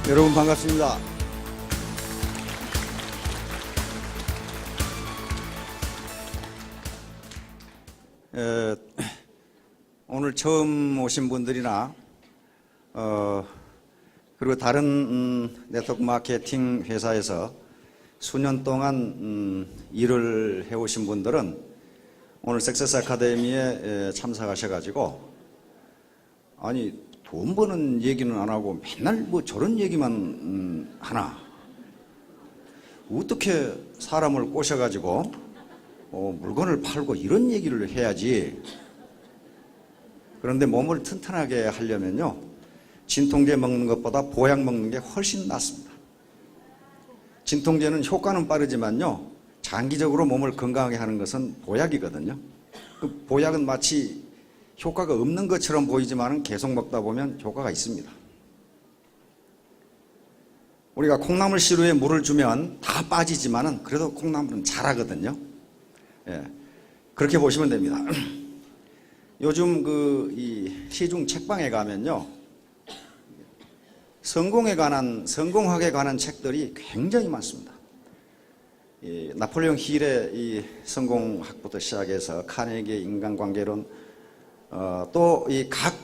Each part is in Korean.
여러분 반갑습니다. 오늘 처음 오신 분들이나 그리고 다른 네트워크 마케팅 회사에서 수년 동안 일을 해오신 분들은 오늘 석세스 아카데미에 참석하셔가지고 아니 돈 버는 얘기는 안 하고 맨날 뭐 저런 얘기만 하나, 어떻게 사람을 꼬셔가지고 물건을 팔고 이런 얘기를 해야지. 그런데 몸을 튼튼하게 하려면요, 진통제 먹는 것보다 보약 먹는 게 훨씬 낫습니다. 진통제는 효과는 빠르지만요, 장기적으로 몸을 건강하게 하는 것은 보약이거든요. 그 보약은 마치 효과가 없는 것처럼 보이지만 계속 먹다 보면 효과가 있습니다. 우리가 콩나물 시루에 물을 주면 다 빠지지만은 그래도 콩나물은 자라거든요. 예, 그렇게 보시면 됩니다. 요즘 이 시중 책방에 가면요, 성공학에 관한 책들이 굉장히 많습니다. 나폴레옹 힐의 이 성공학부터 시작해서 카네기의 인간관계론, 또 이 각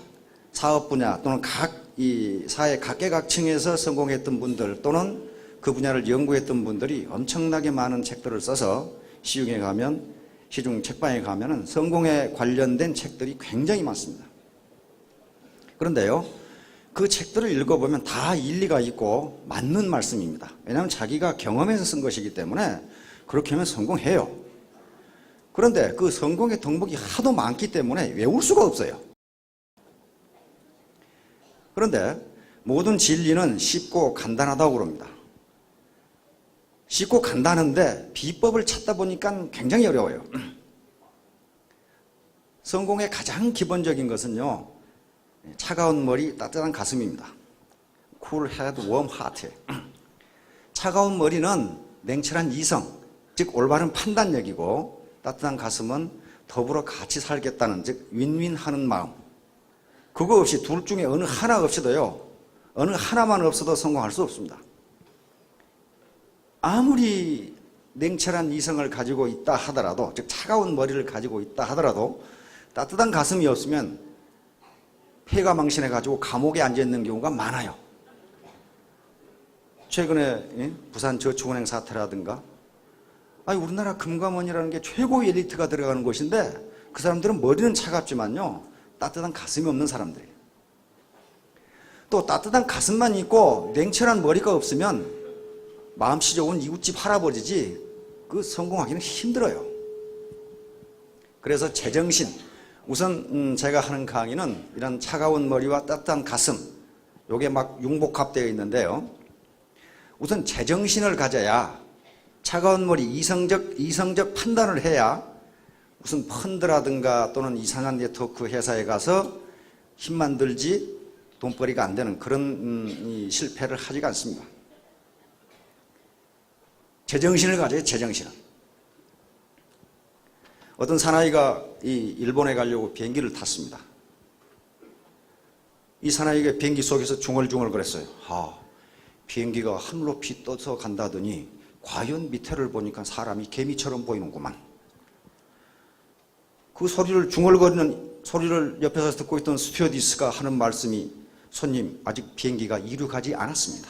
사업 분야 또는 각 이 사회 각계각층에서 성공했던 분들 또는 그 분야를 연구했던 분들이 엄청나게 많은 책들을 써서 시중 책방에 가면은 성공에 관련된 책들이 굉장히 많습니다. 그런데요, 그 책들을 읽어보면 다 일리가 있고 맞는 말씀입니다. 왜냐하면 자기가 경험해서 쓴 것이기 때문에 그렇게 하면 성공해요. 그런데 그 성공의 덕목이 하도 많기 때문에 외울 수가 없어요. 그런데 모든 진리는 쉽고 간단하다고 그럽니다. 쉽고 간단한데 비법을 찾다 보니까 굉장히 어려워요. 성공의 가장 기본적인 것은요, 차가운 머리, 따뜻한 가슴입니다. Cool head, warm heart. 차가운 머리는 냉철한 이성, 즉 올바른 판단력이고, 따뜻한 가슴은 더불어 같이 살겠다는, 즉 윈윈하는 마음. 그거 없이 둘 중에 어느 하나 없이도요, 어느 하나만 없어도 성공할 수 없습니다. 아무리 냉철한 이성을 가지고 있다 하더라도, 즉 차가운 머리를 가지고 있다 하더라도 따뜻한 가슴이 없으면 폐가 망신해가지고 감옥에 앉아있는 경우가 많아요. 최근에 부산 저축은행 사태라든가, 우리나라 금감원이라는 게 최고의 엘리트가 들어가는 곳인데 그 사람들은 머리는 차갑지만요, 따뜻한 가슴이 없는 사람들이에요. 또 따뜻한 가슴만 있고 냉철한 머리가 없으면 마음씨 좋은 이웃집 할아버지지 그 성공하기는 힘들어요. 그래서 제정신, 우선 제가 하는 강의는 이런 차가운 머리와 따뜻한 가슴, 요게 막 융복합되어 있는데요, 우선 제정신을 가져야, 차가운 머리, 이성적 판단을 해야 무슨 펀드라든가 또는 이상한 네트워크 회사에 가서 힘만 들지 돈벌이가 안 되는 그런 실패를 하지가 않습니다. 제정신을 가져야 제정신을. 어떤 사나이가 일본에 가려고 비행기를 탔습니다. 이 사나이가 비행기 속에서 중얼중얼 그랬어요. 비행기가 하늘 높이 떠서 간다더니 과연 밑에를 보니까 사람이 개미처럼 보이는구만. 그 소리를, 중얼거리는 소리를 옆에서 듣고 있던 스튜어디스가 하는 말씀이, 손님, 아직 비행기가 이륙하지 않았습니다.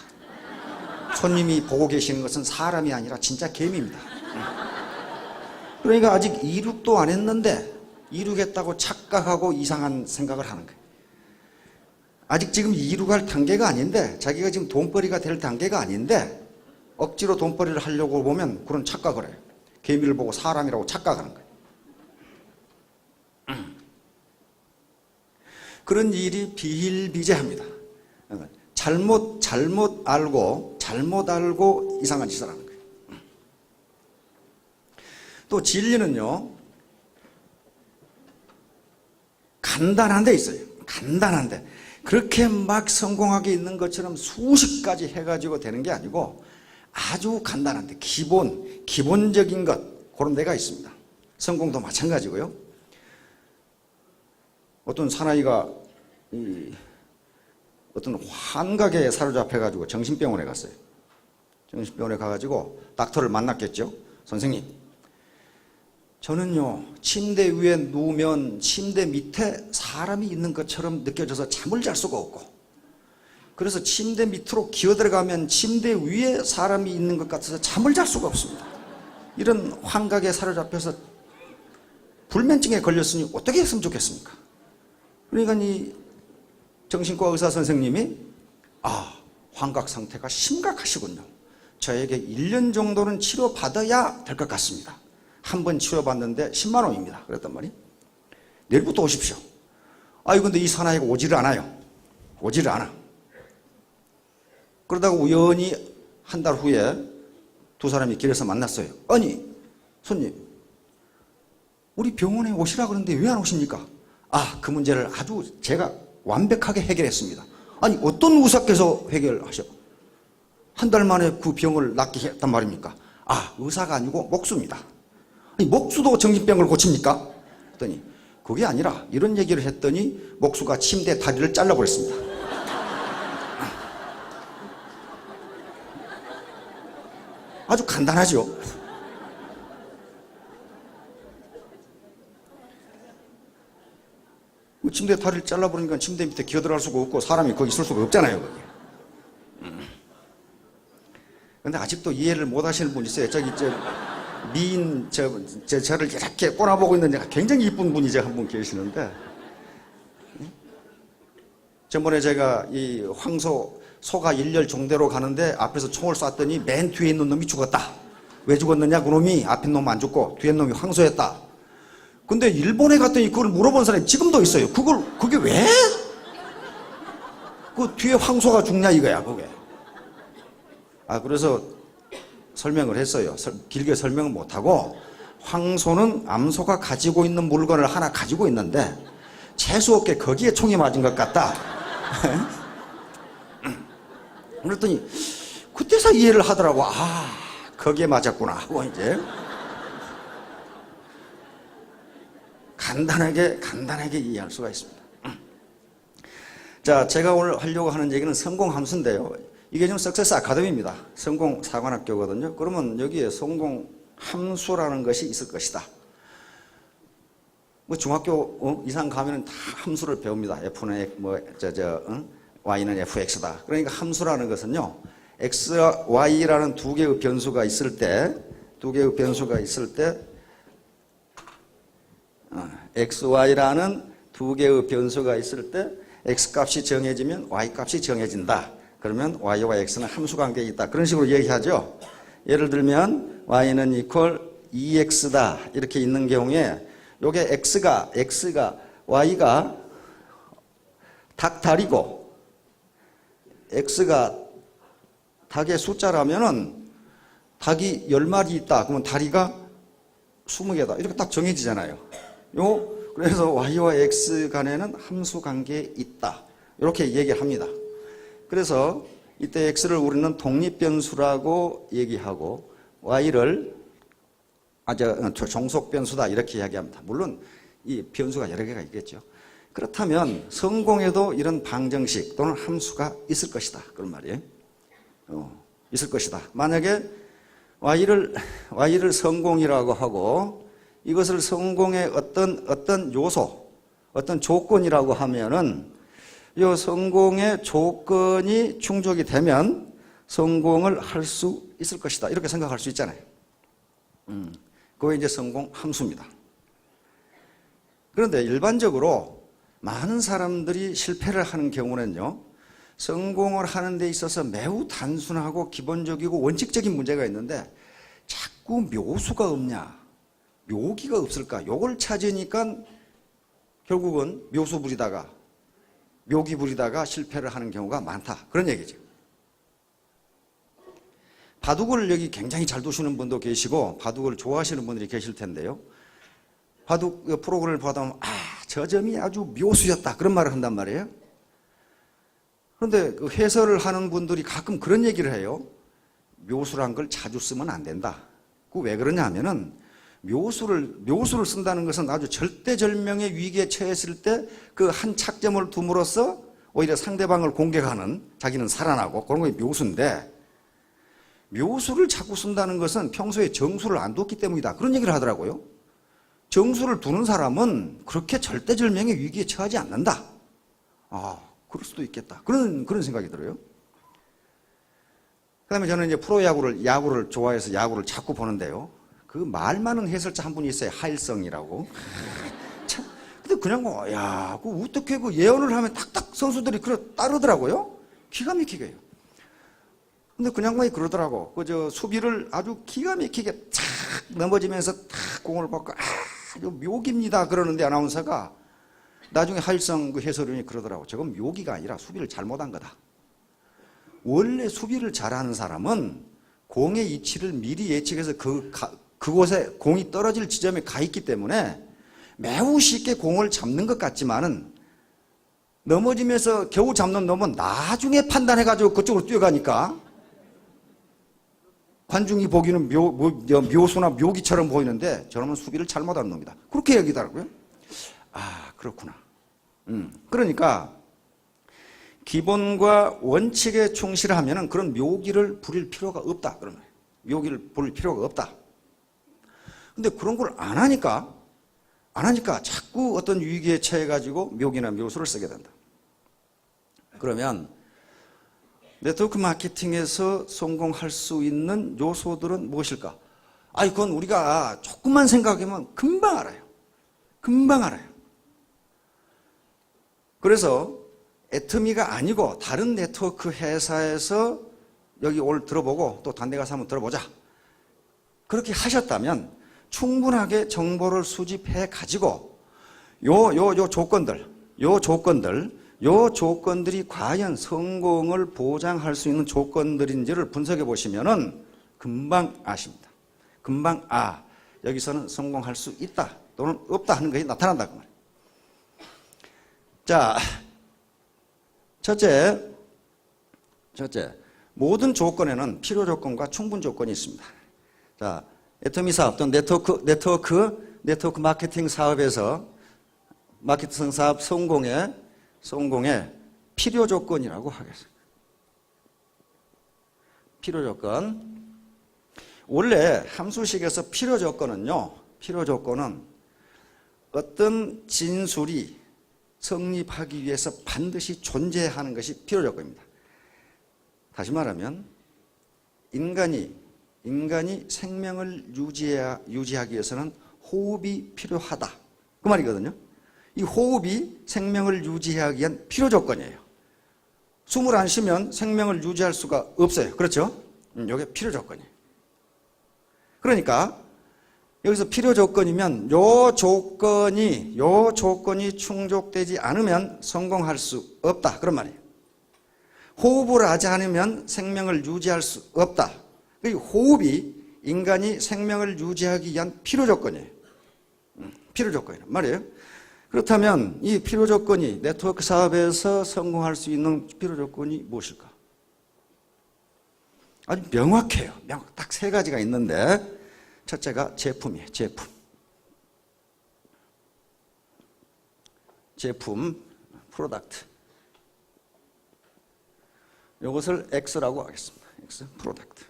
손님이 보고 계시는 것은 사람이 아니라 진짜 개미입니다. 그러니까 아직 이륙도 안 했는데 이륙했다고 착각하고 이상한 생각을 하는 거예요. 아직 지금 이륙할 단계가 아닌데, 자기가 지금 돈벌이가 될 단계가 아닌데 억지로 돈벌이를 하려고 보면 그런 착각을 해요. 개미를 보고 사람이라고 착각하는 거예요. 그런 일이 비일비재합니다. 잘못 알고 이상한 짓을 하는 거예요. 또 진리는요, 간단한 데 있어요. 간단한데 그렇게 막 성공하게 있는 것처럼 수십 가지 해가지고 되는 게 아니고 아주 간단한데 기본적인 것, 그런 데가 있습니다. 성공도 마찬가지고요. 어떤 사나이가 어떤 환각에 사로잡혀가지고 정신병원에 갔어요. 정신병원에 가가지고 닥터를 만났겠죠. 선생님, 저는요 침대 위에 누우면 침대 밑에 사람이 있는 것처럼 느껴져서 잠을 잘 수가 없고, 그래서 침대 밑으로 기어들어가면 침대 위에 사람이 있는 것 같아서 잠을 잘 수가 없습니다. 이런 환각에 사로잡혀서 불면증에 걸렸으니 어떻게 했으면 좋겠습니까? 그러니까 이 정신과 의사 선생님이 환각 상태가 심각하시군요. 저에게 1년 정도는 치료받아야 될 것 같습니다. 한 번 치료받는데 10만 원입니다. 그랬단 말이에요. 내일부터 오십시오. 근데 이 사나이가 오지를 않아요. 오지를 않아. 그러다가 우연히 한 달 후에 두 사람이 길에서 만났어요. 아니, 손님, 우리 병원에 오시라 그러는데 왜 안 오십니까? 그 문제를 아주 제가 완벽하게 해결했습니다. 아니, 어떤 의사께서 해결하셔? 한 달 만에 그 병을 낫게 했단 말입니까? 의사가 아니고 목수입니다. 아니, 목수도 정신병을 고칩니까? 했더니 그게 아니라 이런 얘기를 했더니 목수가 침대 다리를 잘라버렸습니다. 아주 간단하죠. 침대 다리를 잘라버리니까 침대 밑에 기어들어갈 수가 없고 사람이 거기 있을 수가 없잖아요. 거기. 근데 아직도 이해를 못 하시는 분이 있어요. 저기 미인 저를 이렇게 꼬라보고 있는 굉장히 이쁜 분이 한 분 계시는데, 전번에 제가 이 소가 일렬 종대로 가는데 앞에서 총을 쐈더니 맨 뒤에 있는 놈이 죽었다. 왜 죽었느냐? 그 놈이 앞에 놈 안 죽고 뒤에 놈이 황소였다. 근데 일본에 갔더니 그걸 물어본 사람이 지금도 있어요. 그게 왜? 그 뒤에 황소가 죽냐 이거야, 그게. 그래서 설명을 했어요. 길게 설명은 못하고, 황소는 암소가 가지고 있는 물건을 하나 가지고 있는데 재수없게 거기에 총이 맞은 것 같다. 그랬더니 그때서 이해를 하더라고. 거기에 맞았구나 하고 이제 간단하게 이해할 수가 있습니다. 자, 제가 오늘 하려고 하는 얘기는 성공 함수인데요. 이게 지금 석세스 아카데미입니다. 성공 사관학교거든요. 그러면 여기에 성공 함수라는 것이 있을 것이다. 중학교 이상 가면은 다 함수를 배웁니다. F는 Y는 fx다. 그러니까 함수라는 것은요, x와 y라는 두 개의 변수가 있을 때, x, y라는 두 개의 변수가 있을 때 x 값이 정해지면 y 값이 정해진다. 그러면 y와 x는 함수 관계에 있다. 그런 식으로 얘기하죠. 예를 들면 y는 equal 2x다 이렇게 있는 경우에 요게 x가 y가 닭다리고 x가 닭의 숫자라면은 닭이 10마리 있다. 그러면 다리가 20개다. 이렇게 딱 정해지잖아요. 그래서 y와 x 간에는 함수 관계에 있다. 이렇게 얘기를 합니다. 그래서 이때 x를 우리는 독립변수라고 얘기하고 y를 종속변수다 이렇게 이야기합니다. 물론 이 변수가 여러 개가 있겠죠. 그렇다면 성공에도 이런 방정식 또는 함수가 있을 것이다. 그런 말이에요. 있을 것이다. 만약에 y를 성공이라고 하고 이것을 성공의 어떤 요소, 어떤 조건이라고 하면은 이 성공의 조건이 충족이 되면 성공을 할 수 있을 것이다. 이렇게 생각할 수 있잖아요. 그게 이제 성공 함수입니다. 그런데 일반적으로 많은 사람들이 실패를 하는 경우는요, 성공을 하는 데 있어서 매우 단순하고 기본적이고 원칙적인 문제가 있는데 자꾸 묘수가 없냐, 묘기가 없을까, 요걸 찾으니까 결국은 묘수 부리다가 묘기 부리다가 실패를 하는 경우가 많다. 그런 얘기죠. 바둑을 여기 굉장히 잘 두시는 분도 계시고 바둑을 좋아하시는 분들이 계실 텐데요. 바둑 프로그램을 보다 보면 저 점이 아주 묘수였다. 그런 말을 한단 말이에요. 그런데 그 해설을 하는 분들이 가끔 그런 얘기를 해요. 묘수란 걸 자주 쓰면 안 된다. 그 왜 그러냐 하면은 묘수를 쓴다는 것은 아주 절대절명의 위기에 처했을 때 그 한 착점을 둠으로써 오히려 상대방을 공격하는, 자기는 살아나고 그런 게 묘수인데, 묘수를 자꾸 쓴다는 것은 평소에 정수를 안 뒀기 때문이다, 그런 얘기를 하더라고요. 정수를 두는 사람은 그렇게 절대절명의 위기에 처하지 않는다. 그럴 수도 있겠다, 그런 생각이 들어요. 그 다음에 저는 이제 야구를 좋아해서 야구를 자꾸 보는데요. 그 말 많은 해설자 한 분이 있어요. 하일성이라고. 참, 근데 그냥 어떻게 그 예언을 하면 탁탁 선수들이 따르더라고요. 기가 막히게 해요. 근데 그냥 그러더라고. 수비를 아주 기가 막히게 착 넘어지면서 탁 공을 받고, 아주 묘기입니다, 그러는데 아나운서가 나중에 하일성 그 해설위원이 그러더라고. 저건 묘기가 아니라 수비를 잘못한 거다. 원래 수비를 잘하는 사람은 공의 위치를 미리 예측해서 그곳에 공이 떨어질 지점에 가 있기 때문에 매우 쉽게 공을 잡는 것 같지만은, 넘어지면서 겨우 잡는 놈은 나중에 판단해가지고 그쪽으로 뛰어가니까 관중이 보기는 묘수나 묘기처럼 보이는데 저놈은 수비를 잘못하는 놈이다, 그렇게 얘기하더라고요. 그렇구나. 그러니까 기본과 원칙에 충실하면은 그런 묘기를 부릴 필요가 없다, 그런 거예요. 묘기를 부릴 필요가 없다. 근데 그런 걸 안 하니까 자꾸 어떤 위기에 처해가지고 묘기나 묘수를 쓰게 된다. 그러면 네트워크 마케팅에서 성공할 수 있는 요소들은 무엇일까? 그건 우리가 조금만 생각하면 금방 알아요. 금방 알아요. 그래서 애터미가 아니고 다른 네트워크 회사에서 여기 오늘 들어보고 또 다른 데 가서 한번 들어보자, 그렇게 하셨다면 충분하게 정보를 수집해 가지고 요 조건들이 과연 성공을 보장할 수 있는 조건들인지를 분석해 보시면은 금방 아십니다. 금방 여기서는 성공할 수 있다 또는 없다 하는 것이 나타난다, 그 말이에요. 자, 첫째, 모든 조건에는 필요 조건과 충분 조건이 있습니다. 자, 애터미 사업 또는 네트워크 마케팅 사업에서 마케팅 사업 성공의 필요 조건이라고 하겠습니다. 필요 조건. 원래 함수식에서 필요 조건은 어떤 진술이 성립하기 위해서 반드시 존재하는 것이 필요 조건입니다. 다시 말하면 인간이 생명을 유지하기 위해서는 호흡이 필요하다, 그 말이거든요. 이 호흡이 생명을 유지하기 위한 필요 조건이에요. 숨을 안 쉬면 생명을 유지할 수가 없어요. 그렇죠? 이게 필요 조건이에요. 그러니까 여기서 필요 조건이면 요 조건이 충족되지 않으면 성공할 수 없다, 그런 말이에요. 호흡을 하지 않으면 생명을 유지할 수 없다. 이 호흡이 인간이 생명을 유지하기 위한 필요 조건이에요. 필요 조건이란 말이에요. 그렇다면 이 필요 조건이, 네트워크 사업에서 성공할 수 있는 필요 조건이 무엇일까? 아주 명확해요. 딱 세 가지가 있는데, 첫째가 제품이에요. 제품, 프로덕트. 이것을 X라고 하겠습니다. X, 프로덕트.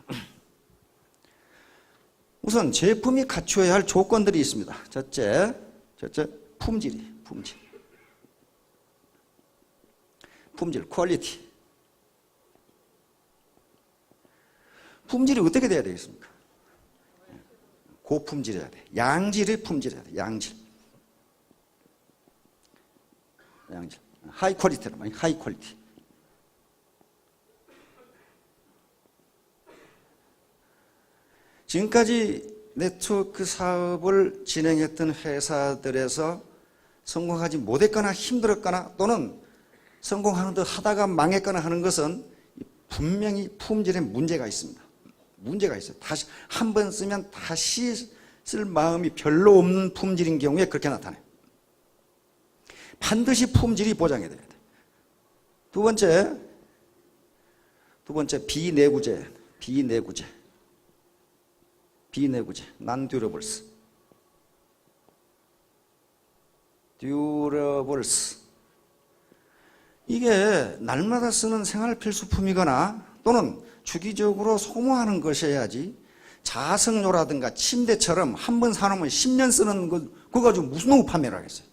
우선 제품이 갖춰야 할 조건들이 있습니다. 첫째, 품질, 퀄리티. 품질이 어떻게 돼야 되겠습니까? 고품질해야 돼. 양질의 품질해야 돼. 양질. 하이 퀄리티란 말이야. 하이 퀄리티. 지금까지 네트워크 사업을 진행했던 회사들에서 성공하지 못했거나 힘들었거나 또는 성공하는 듯 하다가 망했거나 하는 것은 분명히 품질에 문제가 있습니다. 문제가 있어요. 다시 한 번 쓰면 다시 쓸 마음이 별로 없는 품질인 경우에 그렇게 나타나요. 반드시 품질이 보장이 돼야 돼. 두 번째 비내구재, non-durables. 이게 날마다 쓰는 생활 필수품이거나 또는 주기적으로 소모하는 것이어야지 자석료라든가 침대처럼 한 번 사놓으면 10년 쓰는 그거 가지고 무슨 놈의 판매를 하겠어요.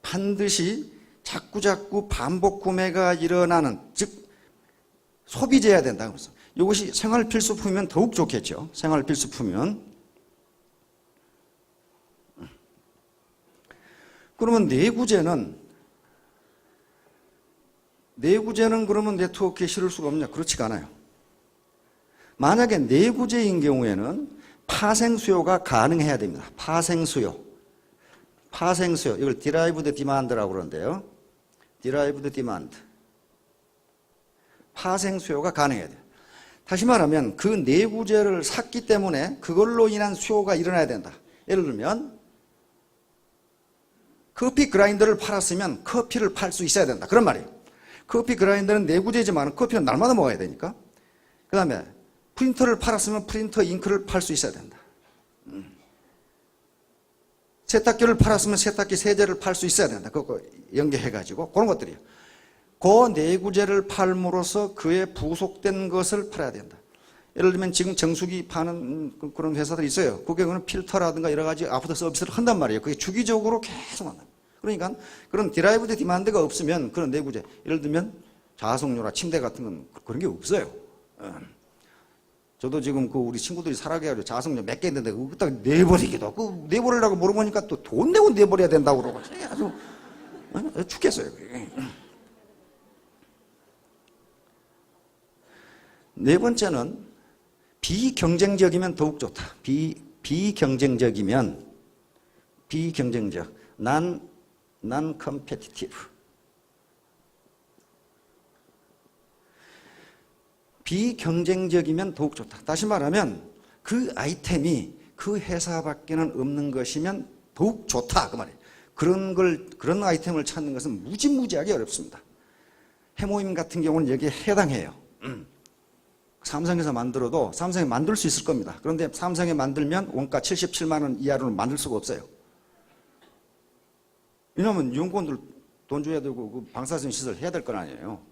반드시 자꾸자꾸 반복 구매가 일어나는, 즉 소비재야 된다. 그래서 이것이 생활 필수품이면 더욱 좋겠죠. 생활 필수품이면. 그러면 내구재는 그러면 네트워크에 실을 수가 없냐? 그렇지가 않아요. 만약에 내구재인 경우에는 파생 수요가 가능해야 됩니다. 파생 수요. 이걸 derived demand라고 그러는데요. derived demand. 파생 수요가 가능해야 돼요. 다시 말하면 그 내구재를 샀기 때문에 그걸로 인한 수요가 일어나야 된다. 예를 들면 커피 그라인더를 팔았으면 커피를 팔 수 있어야 된다. 그런 말이에요. 커피 그라인더는 내구재지만 커피는 날마다 먹어야 되니까. 그 다음에 프린터를 팔았으면 프린터 잉크를 팔 수 있어야 된다. 세탁기를 팔았으면 세탁기 세제를 팔 수 있어야 된다. 그거 연계해가지고 그런 것들이에요. 그 내구재를 팔므로써 그에 부속된 것을 팔아야 된다. 예를 들면 지금 정수기 파는 그런 회사들이 있어요. 그게 필터라든가 여러 가지 아프터 서비스를 한단 말이에요. 그게 주기적으로 계속 한다. 그러니까 그런 디라이브드 디만드가 없으면 그런 내구재, 예를 들면 자석료나 침대 같은 건 그런 게 없어요. 저도 지금 우리 친구들이 살아가지고 자석료 몇 개 있는데 그거 딱 내버리기도 하고, 내버리려고 물어보니까 또 돈 내고 내버려야 된다고 그러고 아주 죽겠어요. 네 번째는 비경쟁적이면 더욱 좋다. 비경쟁적, non-competitive. 비경쟁적이면 더욱 좋다. 다시 말하면 그 아이템이 그 회사밖에는 없는 것이면 더욱 좋다. 그 말이에요. 그런 아이템을 찾는 것은 무지무지하게 어렵습니다. 해모임 같은 경우는 여기에 해당해요. 삼성에서 만들어도 삼성이 만들 수 있을 겁니다. 그런데 삼성에 만들면 원가 77만 원 이하로는 만들 수가 없어요. 왜냐하면 연구원들 돈 줘야 되고 그 방사선 시설 해야 될 건 아니에요.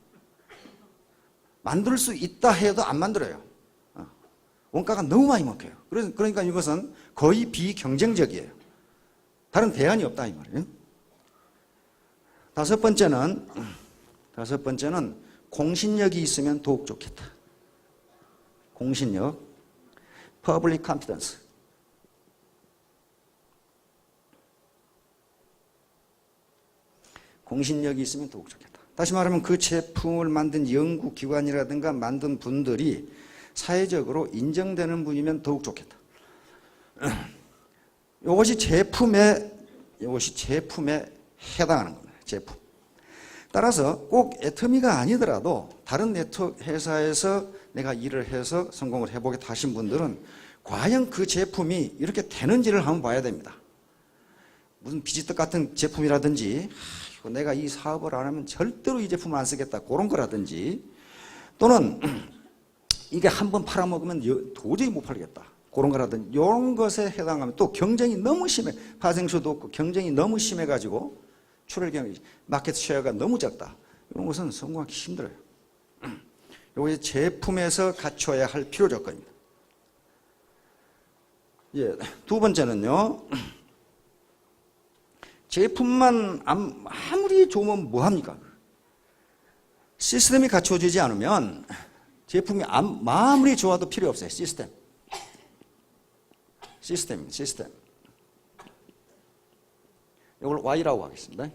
만들 수 있다 해도 안 만들어요. 원가가 너무 많이 먹혀요. 그러니까 이것은 거의 비경쟁적이에요. 다른 대안이 없다 이 말이에요. 다섯 번째는 공신력이 있으면 더욱 좋겠다. 공신력, public confidence. 공신력이 있으면 더욱 좋겠다. 다시 말하면 그 제품을 만든 연구기관이라든가 만든 분들이 사회적으로 인정되는 분이면 더욱 좋겠다. 이것이 제품에 해당하는 겁니다. 제품. 따라서 꼭 애터미가 아니더라도 다른 네트워크 회사에서 내가 일을 해서 성공을 해보겠다 하신 분들은 과연 그 제품이 이렇게 되는지를 한번 봐야 됩니다. 무슨 비지떡 같은 제품이라든지 내가 이 사업을 안 하면 절대로 이 제품을 안 쓰겠다 그런 거라든지, 또는 이게 한번 팔아먹으면 도저히 못 팔겠다 그런 거라든지, 이런 것에 해당하면 또 경쟁이 너무 심해, 파생수도 없고 경쟁이 너무 심해가지고 출혈경이 마켓 쉐어가 너무 작다, 이런 것은 성공하기 힘들어요. 이것이 제품에서 갖춰야 할 필요 조건입니다. 두 번째는요, 제품만 아무리 좋으면 뭐합니까? 시스템이 갖춰지지 않으면 제품이 아무리 좋아도 필요 없어요. 시스템. 이걸 Y라고 하겠습니다.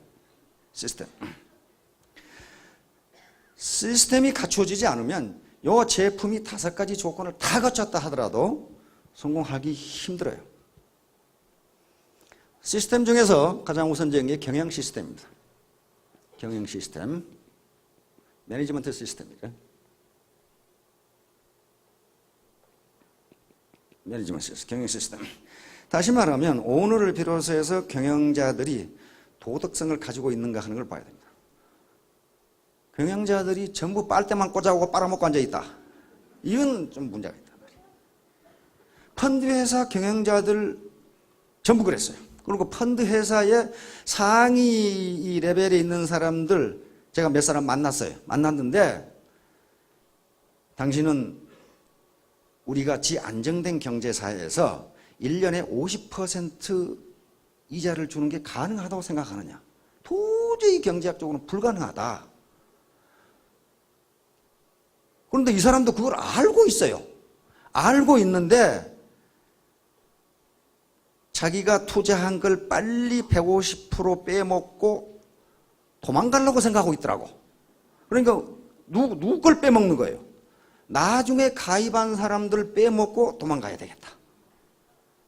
시스템이 갖춰지지 않으면 이 제품이 5가지 조건을 다 갖췄다 하더라도 성공하기 힘들어요. 시스템 중에서 가장 우선적인 게 경영 시스템입니다. 경영 시스템, 매니지먼트 시스템이죠. 매니지먼트 시스템, 경영 시스템. 다시 말하면 오너를 비롯해서 경영자들이 도덕성을 가지고 있는가 하는 걸 봐야 됩니다. 경영자들이 전부 빨대만 꽂아오고 빨아먹고 앉아있다. 이건 좀 문제가 있단 말이에요. 펀드회사 경영자들 전부 그랬어요. 그리고 펀드 회사의 상위 이 레벨에 있는 사람들 제가 몇 사람 만났어요. 만났는데 당신은 우리 같이 안정된 경제사회에서 1년에 50% 이자를 주는 게 가능하다고 생각하느냐? 도저히 경제학적으로는 불가능하다. 그런데 이 사람도 그걸 알고 있어요. 알고 있는데 자기가 투자한 걸 빨리 150% 빼먹고 도망가려고 생각하고 있더라고. 그러니까 누구 걸 빼먹는 거예요? 나중에 가입한 사람들 빼먹고 도망가야 되겠다.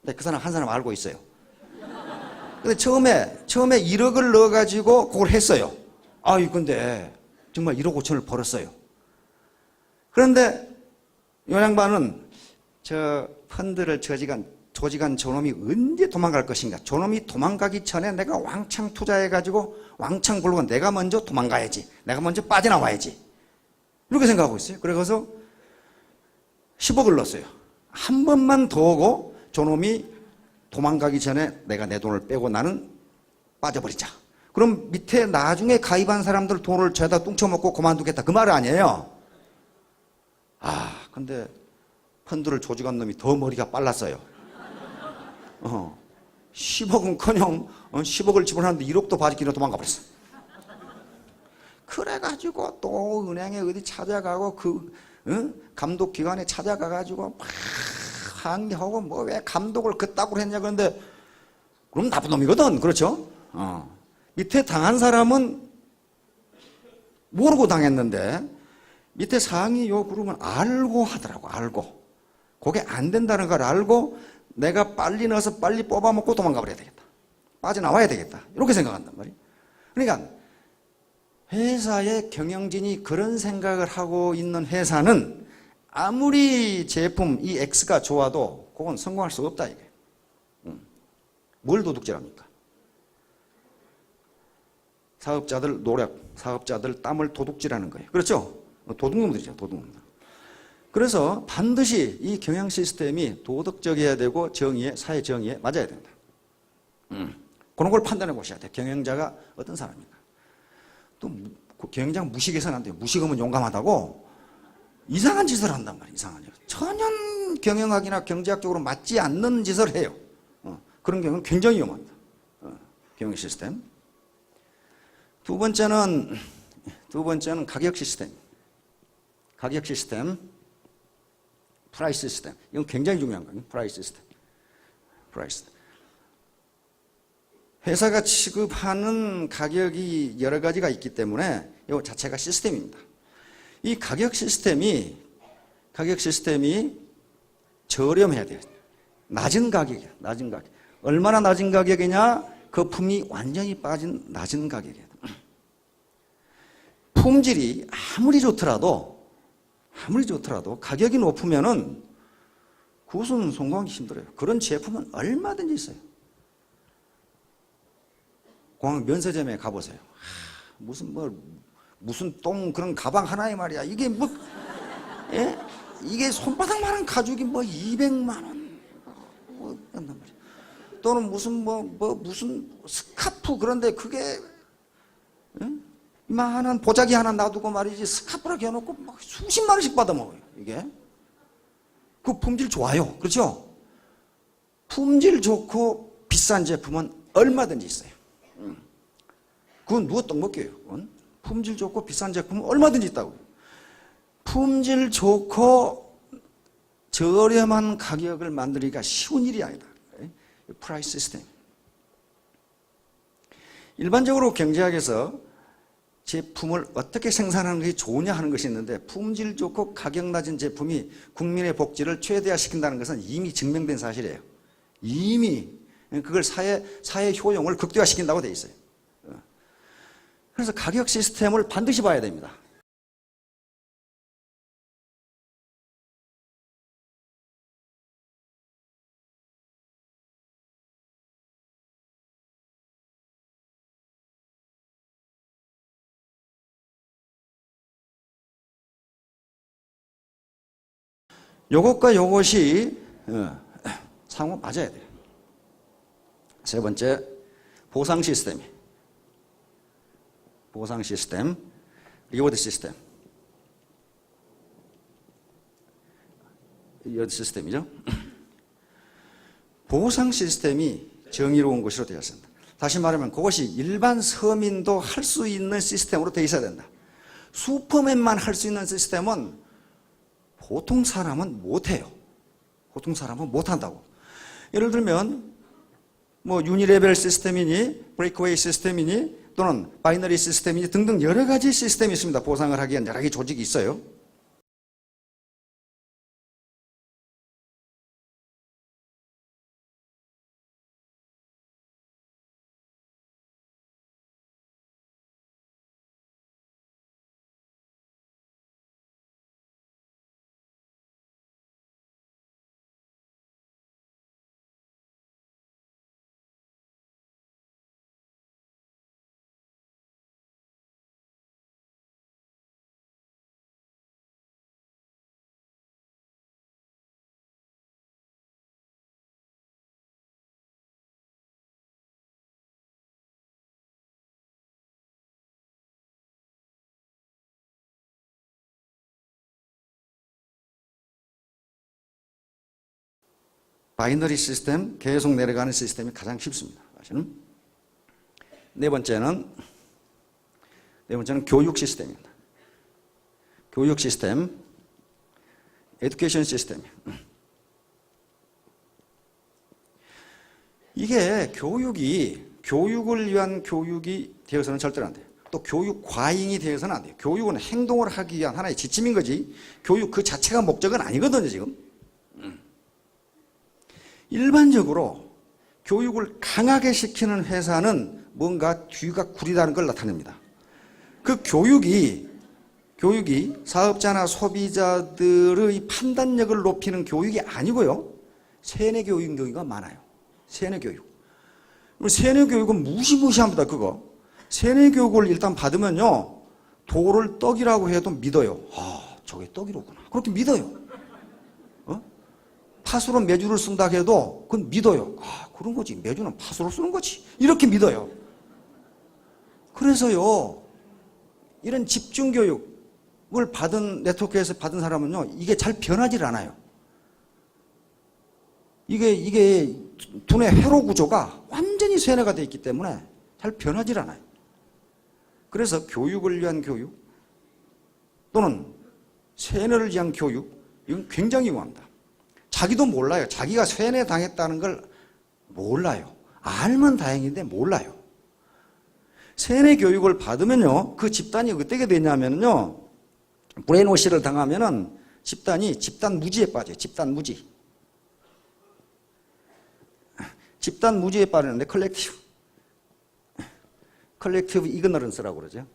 근데 그 사람 한 사람 알고 있어요. 근데 처음에 1억을 넣어가지고 그걸 했어요. 근데 정말 1억 5천을 벌었어요. 그런데 이 양반은 저 펀드를 조직한 저놈이 언제 도망갈 것인가. 저놈이 도망가기 전에 내가 왕창 투자해가지고 왕창 벌고 내가 먼저 도망가야지. 내가 먼저 빠져나와야지. 이렇게 생각하고 있어요. 그래서 10억을 넣었어요. 한 번만 더 오고 저놈이 도망가기 전에 내가 내 돈을 빼고 나는 빠져버리자. 그럼 밑에 나중에 가입한 사람들 돈을 죄다 뚱쳐먹고 그만두겠다. 그 말 아니에요. 근데 펀드를 조직한 놈이 더 머리가 빨랐어요. 10억은커녕 10억을 지불하는데 1억도 바지기로 도망가 버렸어. 그래가지고 또 은행에 어디 찾아가고 감독기관에 찾아가가지고 막 항의하고 뭐 왜 감독을 그따구로 했냐. 그런데 그럼 나쁜 놈이거든. 그렇죠? 밑에 당한 사람은 모르고 당했는데 밑에 상위 요 그룹은 알고 하더라고. 알고. 그게 안 된다는 걸 알고 내가 빨리 넣어서 빨리 뽑아먹고 도망가 버려야 되겠다. 빠져나와야 되겠다. 이렇게 생각한단 말이에요. 그러니까 회사의 경영진이 그런 생각을 하고 있는 회사는 아무리 제품 이 X가 좋아도 그건 성공할 수 없다 이게. 뭘 도둑질합니까? 사업자들 노력, 사업자들 땀을 도둑질하는 거예요. 그렇죠? 도둑놈들이죠. 도둑놈들. 그래서 반드시 이 경영 시스템이 도덕적이어야 되고 사회 정의에 맞아야 된다. 그런 걸 판단해 보셔야 돼요. 경영자가 어떤 사람인가. 또 경영자가 무식해서는 안 돼요. 무식하면 용감하다고 이상한 짓을 한단 말이에요. 이상한 짓. 전혀 경영학이나 경제학적으로 맞지 않는 짓을 해요. 그런 경우는 굉장히 위험합니다. 경영 시스템. 두 번째는 가격 시스템. 가격 시스템. 프라이스 시스템. 이건 굉장히 중요한 거예요. 프라이스 시스템. 프라이스. 회사가 취급하는 가격이 여러 가지가 있기 때문에 이 자체가 시스템입니다. 이 가격 시스템이 저렴해야 돼요. 낮은 가격이에요. 낮은 가격. 얼마나 낮은 가격이냐? 거품이 완전히 빠진 낮은 가격이에요. 품질이 아무리 좋더라도 가격이 높으면은 그것은 성공하기 힘들어요. 그런 제품은 얼마든지 있어요. 공항 면세점에 가보세요. 무슨 똥 그런 가방 하나에 말이야. 이게 예? 이게 손바닥만한 가죽이 200만 원. 또는 무슨 스카프 그런데 그게 이만한 보자기 하나 놔두고 말이지 스카프라고 해놓고 수십만 원씩 받아먹어요. 이게 그 품질 좋아요. 그렇죠? 품질 좋고 비싼 제품은 얼마든지 있어요. 그건 누가 떡먹겨요. 품질 좋고 비싼 제품은 얼마든지 있다고요. 품질 좋고 저렴한 가격을 만들기가 쉬운 일이 아니다. 프라이스 시스템. 일반적으로 경제학에서 제품을 어떻게 생산하는 것이 좋으냐 하는 것이 있는데 품질 좋고 가격 낮은 제품이 국민의 복지를 최대화시킨다는 것은 이미 증명된 사실이에요. 이미 그걸 사회 효용을 극대화시킨다고 돼 있어요. 그래서 가격 시스템을 반드시 봐야 됩니다. 요것과 요것이 상호 맞아야 돼요. 세 번째, 보상 시스템. 보상 시스템, 리워드 시스템. 리워드 시스템이죠. 보상 시스템이 정의로운 것으로 되어 있습니다. 다시 말하면 그것이 일반 서민도 할 수 있는 시스템으로 되어 있어야 된다. 슈퍼맨만 할 수 있는 시스템은 보통 사람은 못해요. 보통 사람은 못한다고. 예를 들면 뭐 유니레벨 시스템이니 브레이크웨이 시스템이니 또는 바이너리 시스템이니 등등 여러 가지 시스템이 있습니다. 보상을 하기 위한 여러 가지 조직이 있어요. 바이너리 시스템, 계속 내려가는 시스템이 가장 쉽습니다. 사실은. 네 번째는 교육 시스템입니다. 교육 시스템, 에듀케이션 시스템. 이게 교육을 위한 교육이 되어서는 절대로 안 돼요. 또 교육 과잉이 되어서는 안 돼요. 교육은 행동을 하기 위한 하나의 지침인 거지, 교육 그 자체가 목적은 아니거든요, 지금. 일반적으로 교육을 강하게 시키는 회사는 뭔가 뒤가 구리다는 걸 나타냅니다. 그 교육이 사업자나 소비자들의 판단력을 높이는 교육이 아니고요. 세뇌 교육인 경우가 많아요. 세뇌 교육. 세뇌 교육은 무시무시합니다, 그거. 세뇌 교육을 일단 받으면요, 돌을 떡이라고 해도 믿어요. 아, 저게 떡이로구나. 그렇게 믿어요. 팥으로 메주를 쓴다 해도 그건 믿어요. 아, 그런 거지. 메주는 팥으로 쓰는 거지. 이렇게 믿어요. 그래서요, 이런 집중교육을 받은, 네트워크에서 받은 사람은요, 이게 잘 변하질 않아요. 이게 두뇌 회로 구조가 완전히 세뇌가 되어 있기 때문에 잘 변하질 않아요. 그래서 교육을 위한 교육 또는 세뇌를 위한 교육, 이건 굉장히 위험합니다. 자기도 몰라요. 자기가 세뇌 당했다는 걸 몰라요. 알면 다행인데 몰라요. 세뇌 교육을 받으면요, 그 집단이 어떻게 되냐면요, 브레인워시를 당하면은 집단이 집단 무지에 빠져요. 집단 무지. 집단 무지에 빠지는데 컬렉티브 이그너런스라고 그러죠.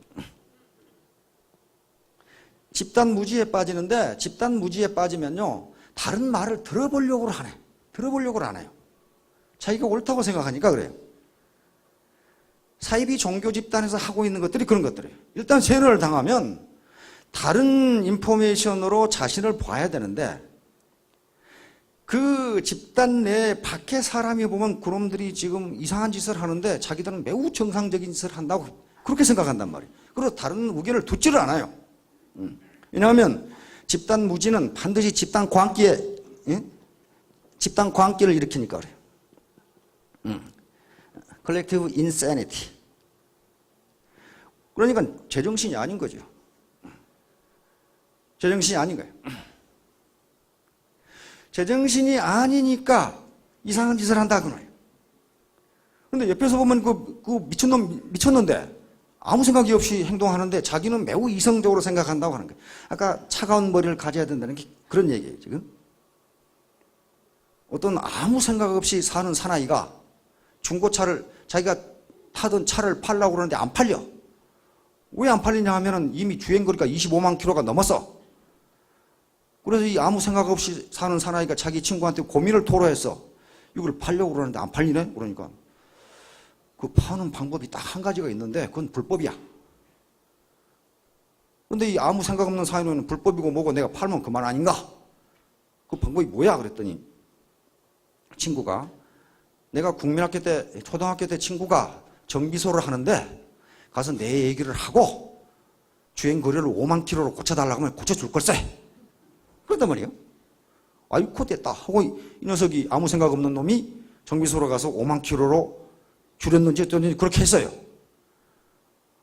집단 무지에 빠지는데, 집단 무지에 빠지면요, 다른 말을 들어보려고 안 해요. 들어보려고 안 해요. 자기가 옳다고 생각하니까 그래요. 사이비 종교 집단에서 하고 있는 것들이 그런 것들이에요. 일단 세뇌를 당하면 다른 인포메이션으로 자신을 봐야 되는데, 그 집단 내 밖에 사람이 보면 그놈들이 지금 이상한 짓을 하는데 자기들은 매우 정상적인 짓을 한다고 그렇게 생각한단 말이에요. 그리고 다른 의견을 듣지를 않아요. 왜냐하면 집단 무지는 반드시 집단 광기에, 집단 광기를 일으키니까 그래요. 컬렉티브 인세니티. 그러니까 제정신이 아닌 거죠. 제정신이 아닌 거예요. 제정신이 아니니까 이상한 짓을 한다 그거예요. 그런데 옆에서 보면 그 미친놈 미쳤는데 아무 생각이 없이 행동하는데 자기는 매우 이성적으로 생각한다고 하는 거예요. 아까 차가운 머리를 가져야 된다는 게 그런 얘기예요, 지금. 어떤 아무 생각 없이 사는 사나이가 중고차를, 자기가 타던 차를 팔려고 그러는데 안 팔려. 왜 안 팔리냐 하면은 이미 주행거리가 25만 킬로가 넘었어. 그래서 이 아무 생각 없이 사는 사나이가 자기 친구한테 고민을 토로했어. 이걸 팔려고 그러는데 안 팔리네? 그러니까 그 파는 방법이 딱 한 가지가 있는데 그건 불법이야. 근데 이 아무 생각 없는 사나이는 불법이고 뭐고 내가 팔면 그만 아닌가? 그 방법이 뭐야? 그랬더니 친구가 내가 국민학교 때, 초등학교 때 친구가 정비소를 하는데 가서 내 얘기를 하고 주행거리를 5만 킬로로 고쳐달라고 하면 고쳐줄 걸세. 그런단 말이에요. 아이고 됐다 하고 이 녀석이 아무 생각 없는 놈이 정비소로 가서 5만 킬로로 줄였는지 어쩐지 그렇게 했어요.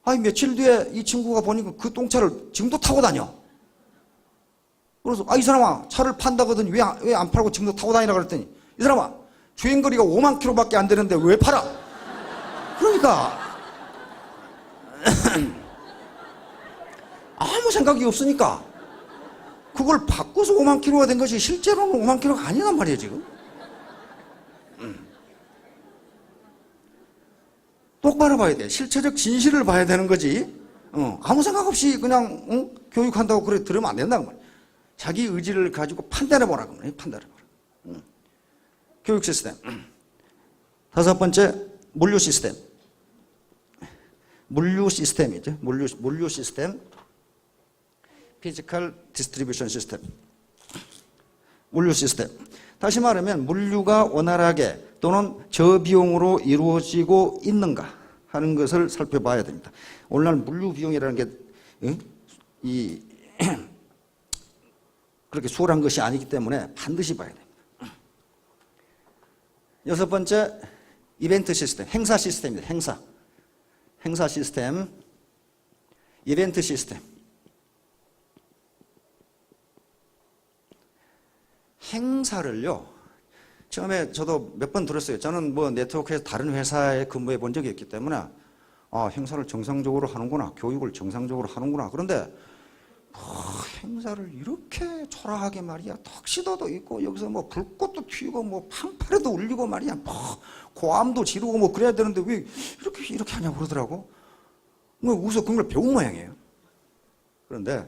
아니 며칠 뒤에 이 친구가 보니까 그 똥차를 지금도 타고 다녀. 그래서 이 사람아 차를 판다거든 왜 안 팔고 지금도 타고 다니라 그랬더니 이 사람아 주행거리가 5만 킬로밖에 안 되는데 왜 팔아? 그러니까 아무 생각이 없으니까 그걸 바꿔서 5만 킬로가 된 것이 실제로는 5만 킬로가 아니란 말이에요 지금. 똑바로 봐야 돼. 실체적 진실을 봐야 되는 거지. 아무 생각 없이 그냥 교육한다고 그래 들으면 안 된다는 말이야. 자기 의지를 가지고 판단해 보라고 말이야. 판단해 보라. 교육 시스템. 다섯 번째 물류 시스템. 물류 시스템이죠. 물류 시스템. 피지컬 디스트리뷰션 시스템. 물류 시스템. 다시 말하면 물류가 원활하게 또는 저비용으로 이루어지고 있는가 하는 것을 살펴봐야 됩니다. 오늘날 물류 비용이라는 게 그렇게 수월한 것이 아니기 때문에 반드시 봐야 됩니다. 여섯 번째 이벤트 시스템, 행사 시스템입니다. 행사 시스템, 이벤트 시스템. 행사를요, 처음에 저도 몇 번 들었어요. 저는 뭐 네트워크에서 다른 회사에 근무해 본 적이 있기 때문에 행사를 정상적으로 하는구나, 교육을 정상적으로 하는구나. 그런데 행사를 이렇게 초라하게 말이야, 턱시도도 있고 여기서 뭐 불꽃도 튀고 뭐 판파레도 울리고 말이야, 뭐 고함도 지르고 뭐 그래야 되는데 왜 이렇게 하냐고 그러더라고. 우선 그걸 배운 모양이에요. 그런데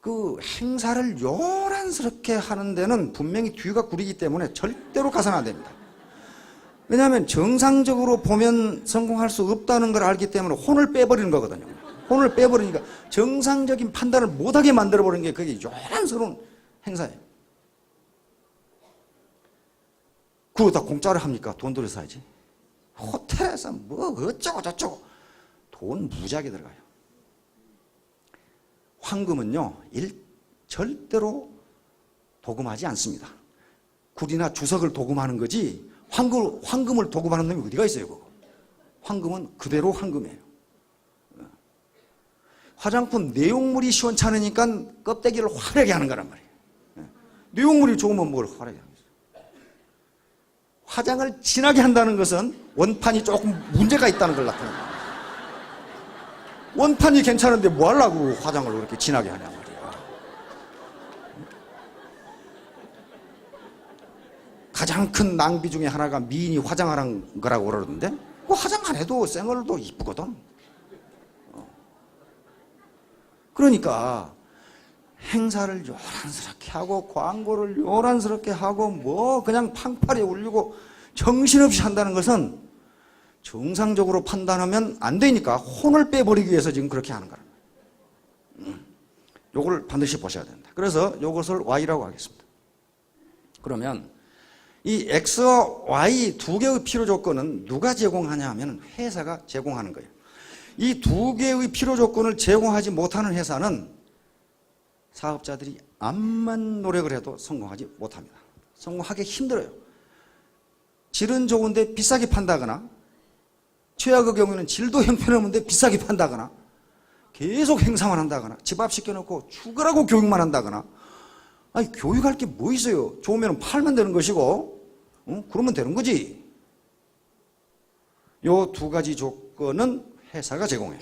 그 행사를 요란스럽게 하는 데는 분명히 뒤가 구리기 때문에 절대로 가서는 안 됩니다. 왜냐하면 정상적으로 보면 성공할 수 없다는 걸 알기 때문에 혼을 빼버리는 거거든요. 혼을 빼버리니까 정상적인 판단을 못하게 만들어버리는 게 그게 요란스러운 행사예요. 그거 다 공짜로 합니까? 돈 들여서 사야지. 호텔에서 뭐 어쩌고 저쩌고 돈 무지하게 들어가요. 황금은요, 절대로 도금하지 않습니다. 굴이나 주석을 도금하는 거지, 황금을 도금하는 놈이 어디가 있어요, 그거. 황금은 그대로 황금이에요. 화장품 내용물이 시원찮으니까 껍데기를 화려하게 하는 거란 말이에요. 내용물이 좋으면 뭘 화려하게 하는 거죠. 화장을 진하게 한다는 것은 원판이 조금 문제가 있다는 걸 나타냅니다. 원판이 괜찮은데 뭐 하려고 화장을 그렇게 진하게 하냐 말이야. 가장 큰 낭비 중에 하나가 미인이 화장하는 거라고 그러던데, 그 화장 안 해도 생얼도 이쁘거든. 그러니까 행사를 요란스럽게 하고 광고를 요란스럽게 하고 뭐 그냥 팡파리 울리고 정신없이 한다는 것은 정상적으로 판단하면 안 되니까 혼을 빼버리기 위해서 지금 그렇게 하는 거라. 요걸 반드시 보셔야 된다. 그래서 요것을 Y라고 하겠습니다. 그러면 이 X와 Y 두 개의 필요 조건은 누가 제공하냐 하면 회사가 제공하는 거예요. 이 두 개의 필요 조건을 제공하지 못하는 회사는 사업자들이 암만 노력을 해도 성공하지 못합니다. 성공하기 힘들어요. 질은 좋은데 비싸게 판다거나, 최악의 경우에는 질도 형편없는데 비싸게 판다거나, 계속 행사만 한다거나, 집 앞 시켜놓고 죽으라고 교육만 한다거나. 아니, 교육할 게 뭐 있어요? 좋으면 팔면 되는 것이고, 그러면 되는 거지. 요 두 가지 조건은 회사가 제공해요.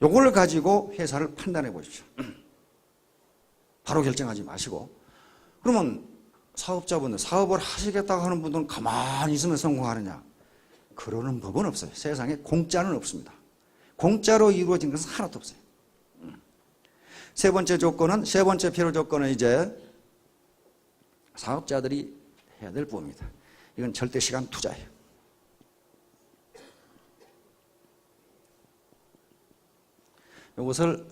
요걸 가지고 회사를 판단해 보십시오. 바로 결정하지 마시고. 그러면 사업자분들, 사업을 하시겠다고 하는 분들은 가만히 있으면 성공하느냐? 그러는 법은 없어요. 세상에 공짜는 없습니다. 공짜로 이루어진 것은 하나도 없어요. 세 번째 필요 조건은 이제 사업자들이 해야 될 부분입니다. 이건 절대 시간 투자예요. 이것을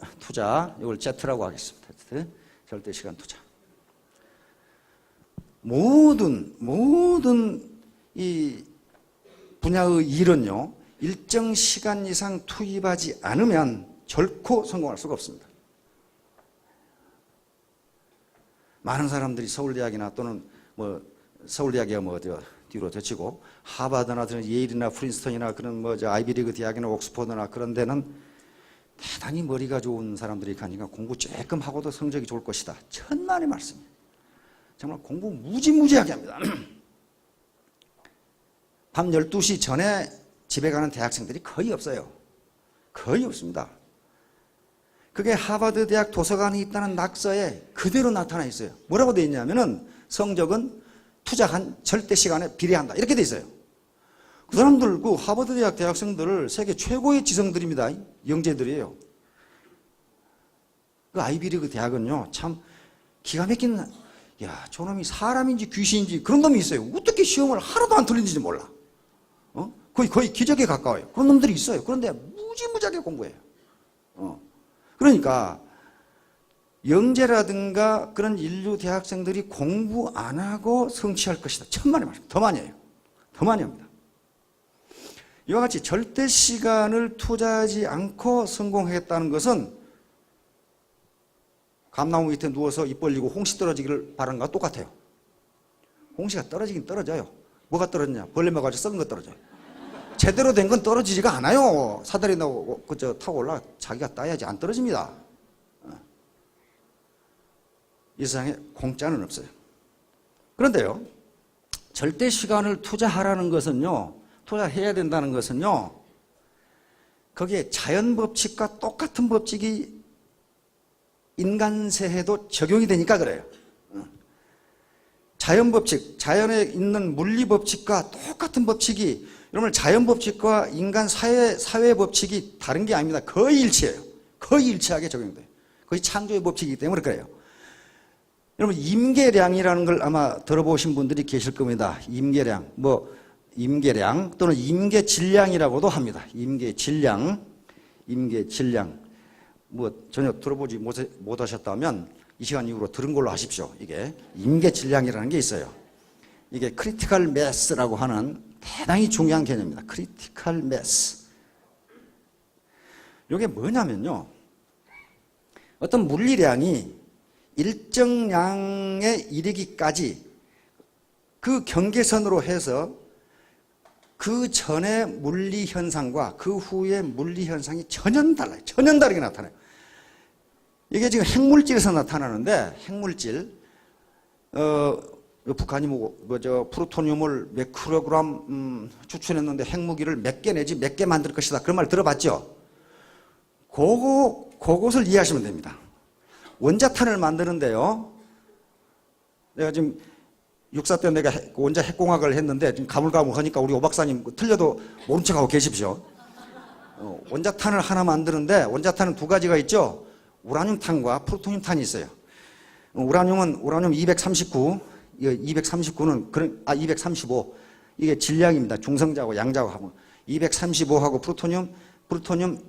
이걸 Z라고 하겠습니다. 절대 시간 투자. 모든 이 분야의 일은요, 일정 시간 이상 투입하지 않으면 결코 성공할 수가 없습니다. 많은 사람들이 서울대학이나 또는 서울대학이야 뒤로 제치고 하버드나 예일이나 프린스턴이나 그런 아이비리그 대학이나 옥스퍼드나 그런 데는 대단히 머리가 좋은 사람들이 가니까 공부 조금 하고도 성적이 좋을 것이다. 천만의 말씀이에요. 정말 공부 무지무지하게 합니다. 밤 12시 전에 집에 가는 대학생들이 거의 없어요. 거의 없습니다. 그게 하버드 대학 도서관에 있다는 낙서에 그대로 나타나 있어요. 뭐라고 되어 있냐면은 성적은 투자한 절대 시간에 비례한다. 이렇게 되어 있어요. 그 사람들, 그 하버드 대학 대학생들을 세계 최고의 지성들입니다. 영재들이에요. 그 아이비리그 대학은요, 참 기가 막힌, 야, 저놈이 사람인지 귀신인지 그런 놈이 있어요. 어떻게 시험을 하나도 안 틀린지 몰라. 거의 기적에 가까워요. 그런 놈들이 있어요. 그런데 무지무지하게 공부해요. 그러니까 영재라든가 그런 인류 대학생들이 공부 안 하고 성취할 것이다. 천만의 말씀. 더 많이 해요. 더 많이 합니다. 이와 같이 절대 시간을 투자하지 않고 성공하겠다는 것은 감나무 밑에 누워서 입 벌리고 홍시 떨어지기를 바라는 것과 똑같아요. 홍시가 떨어지긴 떨어져요. 뭐가 떨어지냐? 벌레 먹어가지고 썩은 거 떨어져요. 제대로 된 건 떨어지지가 않아요. 사다리 나고 타고 올라 자기가 따야지 안 떨어집니다. 이 세상에 공짜는 없어요. 그런데요, 절대 시간을 투자하라는 것은요, 투자해야 된다는 것은요, 거기에 자연 법칙과 똑같은 법칙이 인간세에도 적용이 되니까 그래요. 자연 법칙, 자연에 있는 물리 법칙과 똑같은 법칙이, 여러분 자연 법칙과 인간 사회 법칙이 다른 게 아닙니다. 거의 일치해요. 거의 일치하게 적용돼요. 거의 창조의 법칙이기 때문에 그래요. 여러분 임계량이라는 걸 아마 들어보신 분들이 계실 겁니다. 임계량, 임계량 또는 임계질량이라고도 합니다. 임계질량, 전혀 들어보지 못하셨다면 이 시간 이후로 들은 걸로 하십시오. 이게 임계질량이라는 게 있어요. 이게 크리티컬 매스라고 하는 대단히 중요한 개념입니다. 크리티컬 매스. 이게 뭐냐면요, 어떤 물리량이 일정 양에 이르기까지 그 경계선으로 해서 그 전의 물리 현상과 그 후의 물리 현상이 전혀 달라요. 전혀 다르게 나타나요. 이게 지금 핵물질에서 나타나는데, 핵물질, 북한이 프루토늄을 몇 킬로그램 추출했는데 핵무기를 몇 개 내지 몇 개 만들 것이다. 그런 말 들어봤죠? 그것을 이해하시면 됩니다. 원자탄을 만드는데요, 내가 지금 육사 때 내가 원자 핵공학을 했는데 지금 가물가물하니까 우리 오 박사님 틀려도 모른 척하고 계십시오. 원자탄을 하나 만드는데 원자탄은 두 가지가 있죠. 우라늄탄과 프루토늄탄이 있어요. 우라늄은 239, 239는 235, 이게 질량입니다. 중성자고 양자고 235하고 프루토늄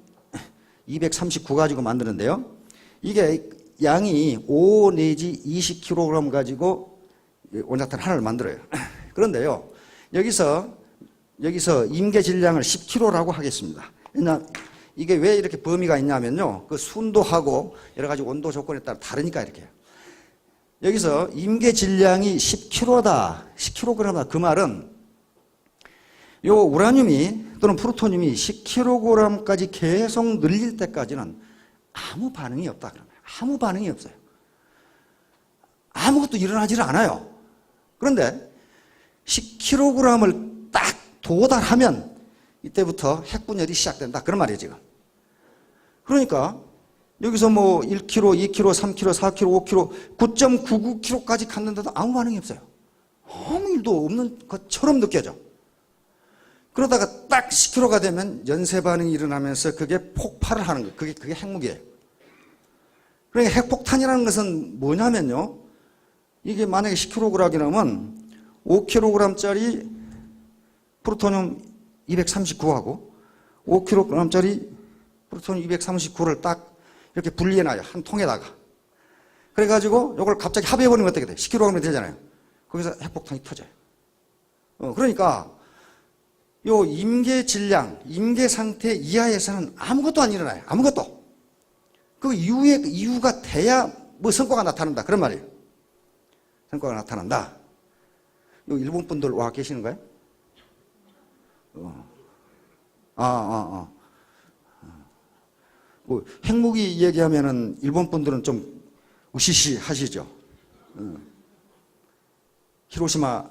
239 가지고 만드는데요. 이게 양이 5 내지 20kg 가지고 원자탄 하나를 만들어요. 그런데요, 여기서 임계 질량을 10kg라고 하겠습니다. 이게 왜 이렇게 범위가 있냐면요, 그 순도하고 여러 가지 온도 조건에 따라 다르니까 이렇게. 여기서 임계 질량이 10kg다, 10kg다. 그 말은 요 우라늄이 또는 프루토늄이 10kg까지 계속 늘릴 때까지는 아무 반응이 없다. 아무 반응이 없어요. 아무것도 일어나지를 않아요. 그런데 10kg을 딱 도달하면 이때부터 핵분열이 시작된다. 그런 말이에요, 지금. 그러니까 여기서 1kg, 2kg, 3kg, 4kg, 5kg, 9.99kg까지 갔는데도 아무 반응이 없어요. 아무 일도 없는 것처럼 느껴져. 그러다가 딱 10kg가 되면 연쇄 반응이 일어나면서 그게 폭발을 하는 거예요. 그게 핵무기예요. 그러니까 핵폭탄이라는 것은 뭐냐면요, 이게 만약에 10kg이라면 5kg짜리 프루토늄 239하고 5kg짜리 프루토늄 239를 딱 이렇게 분리해놔요. 한 통에다가. 그래가지고 이걸 갑자기 합의해버리면 어떻게 돼? 10kg이 되잖아요. 거기서 핵폭탄이 터져요. 그러니까 요 임계 질량, 임계 상태 이하에서는 아무것도 안 일어나요. 아무것도. 그 이유가 돼야 뭐 성과가 나타난다. 그런 말이에요. 성과가 나타난다. 요 일본 분들 와 계시는 거예요? 뭐 핵무기 얘기하면은 일본 분들은 좀 으시시 하시죠. 히로시마,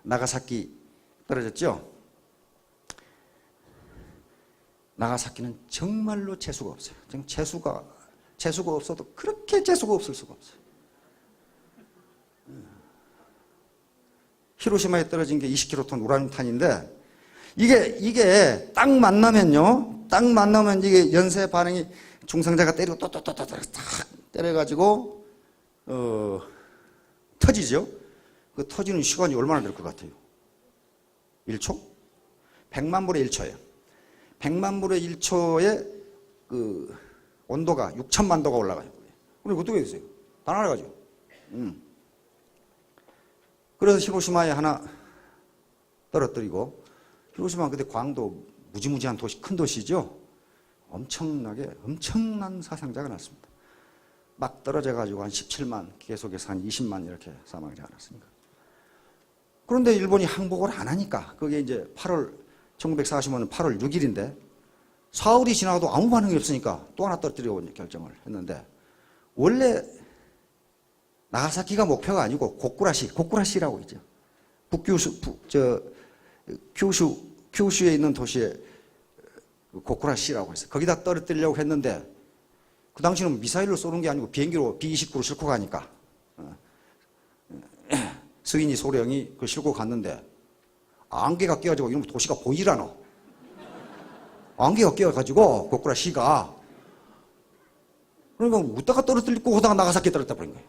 나가사키 떨어졌죠? 나가사키는 정말로 재수가 없어요. 재수가 없어도 그렇게 재수가 없을 수가 없어요. 히로시마에 떨어진 게 20킬로톤 우라늄탄인데 이게 딱 만나면요. 딱 만나면 이게 연쇄 반응이 중상자가 때리고 딱 때려가지고 터지죠. 그 터지는 시간이 얼마나 될 것 같아요? 1초? 100만 분의 1초예요. 100만 분의 1초에 그 온도가 6천만 도가 올라가요. 그럼 어떻게 됐어요? 다 날아가죠. 그래서 히로시마에 하나 떨어뜨리고, 히로시마는 그때 광도 무지무지한 도시, 큰 도시죠. 엄청난 사상자가 났습니다. 막 떨어져가지고 한 17만, 계속해서 한 20만 이렇게 사망자가 났습니다. 그런데 일본이 항복을 안 하니까, 그게 이제 1945년 8월 6일인데, 사흘이 지나도 아무 반응이 없으니까 또 하나 떨어뜨리고 결정을 했는데, 원래 나가사키가 목표가 아니고 고쿠라시라고 있죠. 큐슈에 있는 도시에 고쿠라시라고 했어요. 거기다 떨어뜨리려고 했는데, 그 당시는 미사일로 쏘는 게 아니고 비행기로 B-29로 싣고 가니까 스위니 소령이 그걸 싣고 갔는데 안개가 껴가지고 이런 도시가 보이질 않아. 안개가 껴가지고 고쿠라시가, 그러니까 웃다가 떨어뜨리고 오다가 나가사키 떨어뜨려 버린 거예요.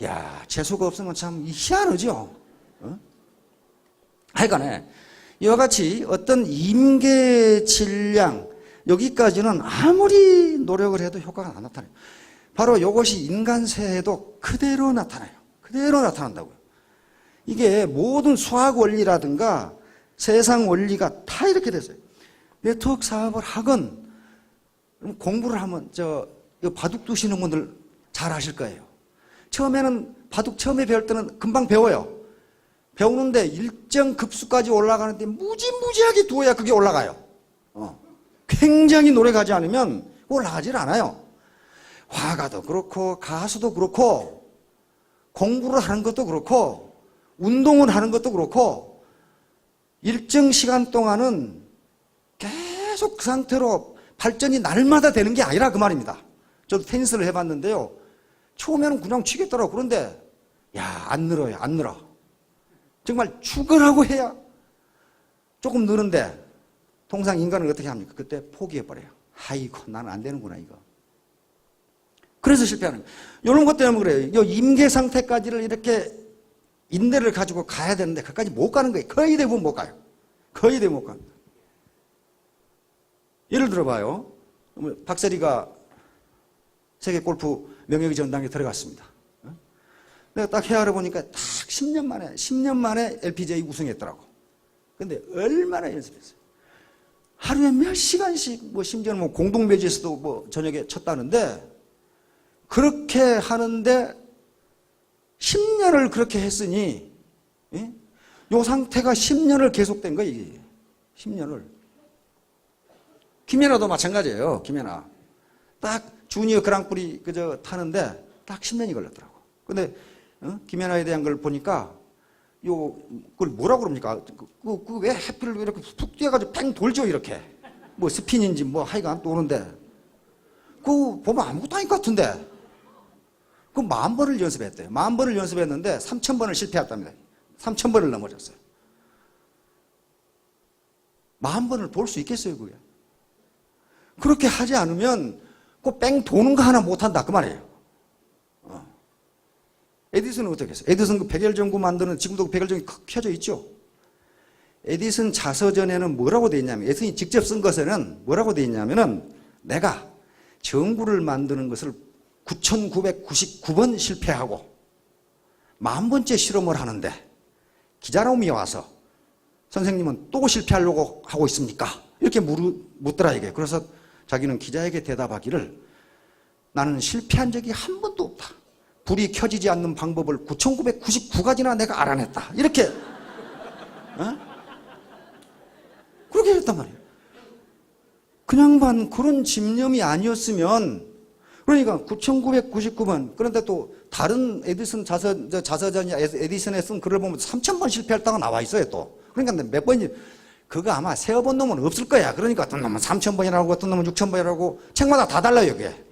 야, 재수가 없으면 참 희한하죠. 하여간에 이와 같이 어떤 임계 질량, 여기까지는 아무리 노력을 해도 효과가 안 나타나요. 바로 이것이 인간세에도 그대로 나타나요. 그대로 나타난다고요. 이게 모든 수학 원리라든가 세상 원리가 다 이렇게 됐어요. 네트워크 사업을 하건 공부를 하면 이거 바둑 두시는 분들 잘 아실 거예요. 처음에는 바둑 처음에 배울 때는 금방 배워요. 배우는데 일정 급수까지 올라가는데 무지무지하게 두어야 그게 올라가요. 굉장히 노력하지 않으면 올라가질 않아요. 화가도 그렇고 가수도 그렇고 공부를 하는 것도 그렇고 운동을 하는 것도 그렇고 일정 시간 동안은 계속 그 상태로 발전이 날마다 되는 게 아니라 그 말입니다. 저도 테니스를 해봤는데요. 처음에는 그냥 치겠더라고. 그런데 안 늘어요. 안 늘어. 정말 죽으라고 해야 조금 느는데, 통상 인간은 어떻게 합니까? 그때 포기해버려요. 아이고, 나는 안 되는구나, 이거. 그래서 실패하는 거예요. 이런 것 때문에 그래요. 이 임계 상태까지를 이렇게 인내를 가지고 가야 되는데, 그까지 못 가는 거예요. 거의 대부분 못 가요. 거의 대부분 못 가요. 예를 들어봐요. 박세리가 세계 골프 명예의 전당에 들어갔습니다. 내가 딱 헤아려 보니까 딱 10년 만에 LPGA 우승했더라고. 근데 얼마나 연습했어요. 하루에 몇 시간씩, 심지어는 공동묘지에서도 저녁에 쳤다는데, 그렇게 하는데 10년을 그렇게 했으니, 이 상태가 10년을 계속된 거예요, 이게. 10년을. 김연아도 마찬가지예요, 김연아. 딱 주니어 그랑프리 타는데 딱 10년이 걸렸더라고. 근데 김연아에 대한 걸 보니까 그걸 뭐라고 그럽니까? 왜 해피를 이렇게 푹 뛰어가지고 뺑 돌죠, 이렇게. 스핀인지 하여간 도는데. 그거 보면 아무것도 아닌 것 같은데. 그 10,000번을 연습했대요. 10,000번을 연습했는데 3,000번을 실패했답니다. 3,000번을 넘어졌어요. 10,000번을 돌 수 있겠어요, 그게? 그렇게 하지 않으면 그 뺑 도는 거 하나 못한다, 그 말이에요. 에디슨은 어떻게 했어요? 에디슨 그 백열전구 만드는, 지금도 그 백열전기 켜져 있죠? 에디슨 자서전에는 뭐라고 되어 있냐면, 에디슨이 직접 쓴 것에는 뭐라고 되어 있냐면은, 내가 전구를 만드는 것을 9,999번 실패하고 10,000번째 실험을 하는데 기자놈이 와서 선생님은 또 실패하려고 하고 있습니까? 이렇게 묻더라 이게. 그래서 자기는 기자에게 대답하기를 나는 실패한 적이 한 번도 없다. 불이 켜지지 않는 방법을 9,999가지나 내가 알아냈다. 이렇게 그렇게 했단 말이에요. 그냥만 그런 집념이 아니었으면, 그러니까 9,999번, 그런데 또 다른 에디슨 자서전이 에디슨에 쓴 글을 보면 3,000번 실패했다가 나와 있어요 또. 그러니까 몇 번이, 그거 아마 세어본 놈은 없을 거야. 그러니까 어떤 놈은 3,000번이라고 어떤 놈은 6,000번이라고 책마다 다 달라요 이게.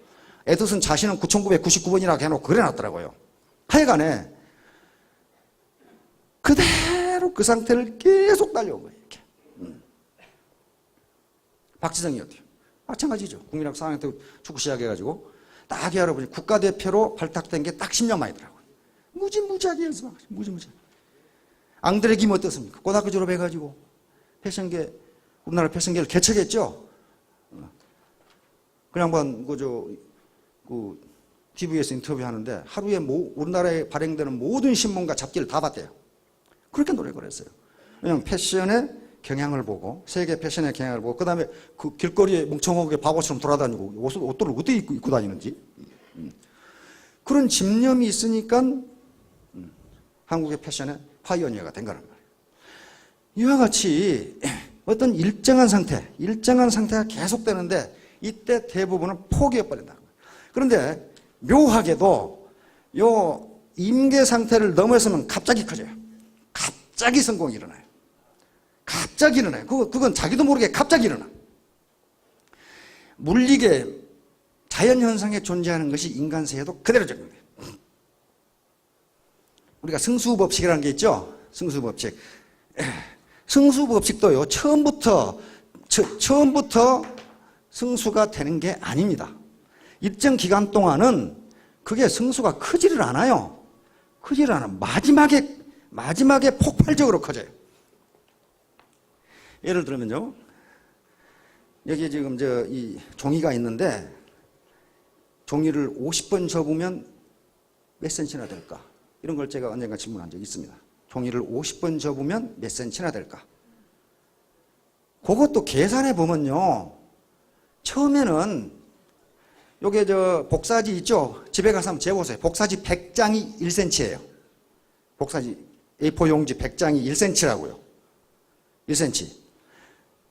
에디슨 자신은 9,999번이라고 해놓고 그래놨더라고요. 하여간에 그대로 그 상태를 계속 달려온 거예요 이렇게. 박지성이 어때요? 마찬가지죠. 국민학교 4학년 때 축구 시작해가지고 딱 이 할아버지 국가대표로 발탁된 게 딱 10년 만이더라고요. 무지무지하게 연습하고 무지무지하게. 앙드레 김 어떻습니까? 고등학교 졸업해가지고 패션계, 우리나라 패션계를 개척했죠. 그 양반 그 TV에서 인터뷰하는데 하루에 우리나라에 발행되는 모든 신문과 잡지를 다 봤대요. 그렇게 노력을 했어요. 왜냐하면 패션의 경향을 보고, 세계 패션의 경향을 보고, 그 다음에 그 길거리에 멍청하게 바보처럼 돌아다니고 옷들을 어떻게 입고 다니는지, 그런 집념이 있으니까 한국의 패션의 파이오니어가 된 거란 말이에요. 이와 같이 어떤 일정한 상태가 계속되는데 이때 대부분은 포기해버린다. 그런데 묘하게도 요 임계 상태를 넘어서면 갑자기 커져요. 갑자기 성공이 일어나요. 갑자기 일어나요. 그건 자기도 모르게 갑자기 일어나. 물리계 자연현상에 존재하는 것이 인간세에도 그대로 적용돼요. 우리가 승수법칙이라는 게 있죠. 승수법칙. 승수법칙도요, 처음부터 승수가 되는 게 아닙니다. 일정 기간 동안은 그게 승수가 크지를 않아요. 크지를 않아. 마지막에 폭발적으로 커져요. 예를 들면요, 여기 지금 이 종이가 있는데 종이를 50번 접으면 몇 센치나 될까? 이런 걸 제가 언젠가 질문한 적이 있습니다. 종이를 50번 접으면 몇 센치나 될까? 그것도 계산해 보면요, 처음에는 요게 복사지 있죠? 집에 가서 한번 재보세요. 복사지 100장이 1cm예요. 복사지 A4 용지 100장이 1cm라고요. 1cm.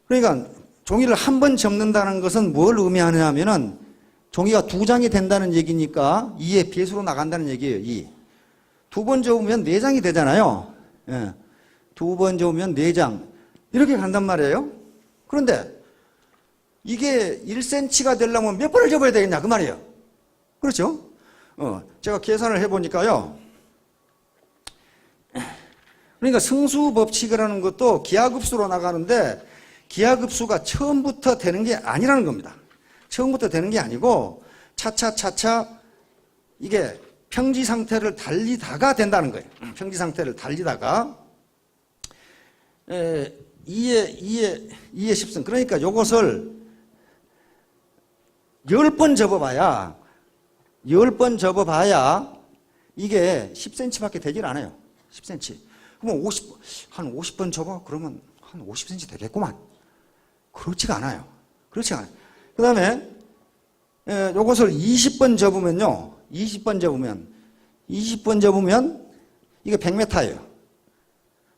그러니까 종이를 한 번 접는다는 것은 뭘 의미하냐면은 종이가 2장이 된다는 얘기니까 2의 배수로 나간다는 얘기예요. 2. 2번 접으면 4장이 되잖아요. 예. 2번 접으면 4장. 이렇게 간단 말이에요. 그런데 이게 1cm가 되려면 몇 번을 접어야 되겠냐 그 말이에요. 그렇죠? 제가 계산을 해보니까요. 그러니까 승수법칙이라는 것도 기하급수로 나가는데 기하급수가 처음부터 되는 게 아니라는 겁니다. 처음부터 되는 게 아니고 차차 이게 평지 상태를 달리다가 된다는 거예요. 평지 상태를 달리다가 2의 10승. 그러니까 이것을 10번 접어봐야 이게 10cm밖에 되질 않아요. 10cm. 그러면 한 50번 접어? 그러면 한 50cm 되겠구만. 그렇지가 않아요. 그 다음에 이것을 20번 접으면요. 20번 접으면 이게 100m예요.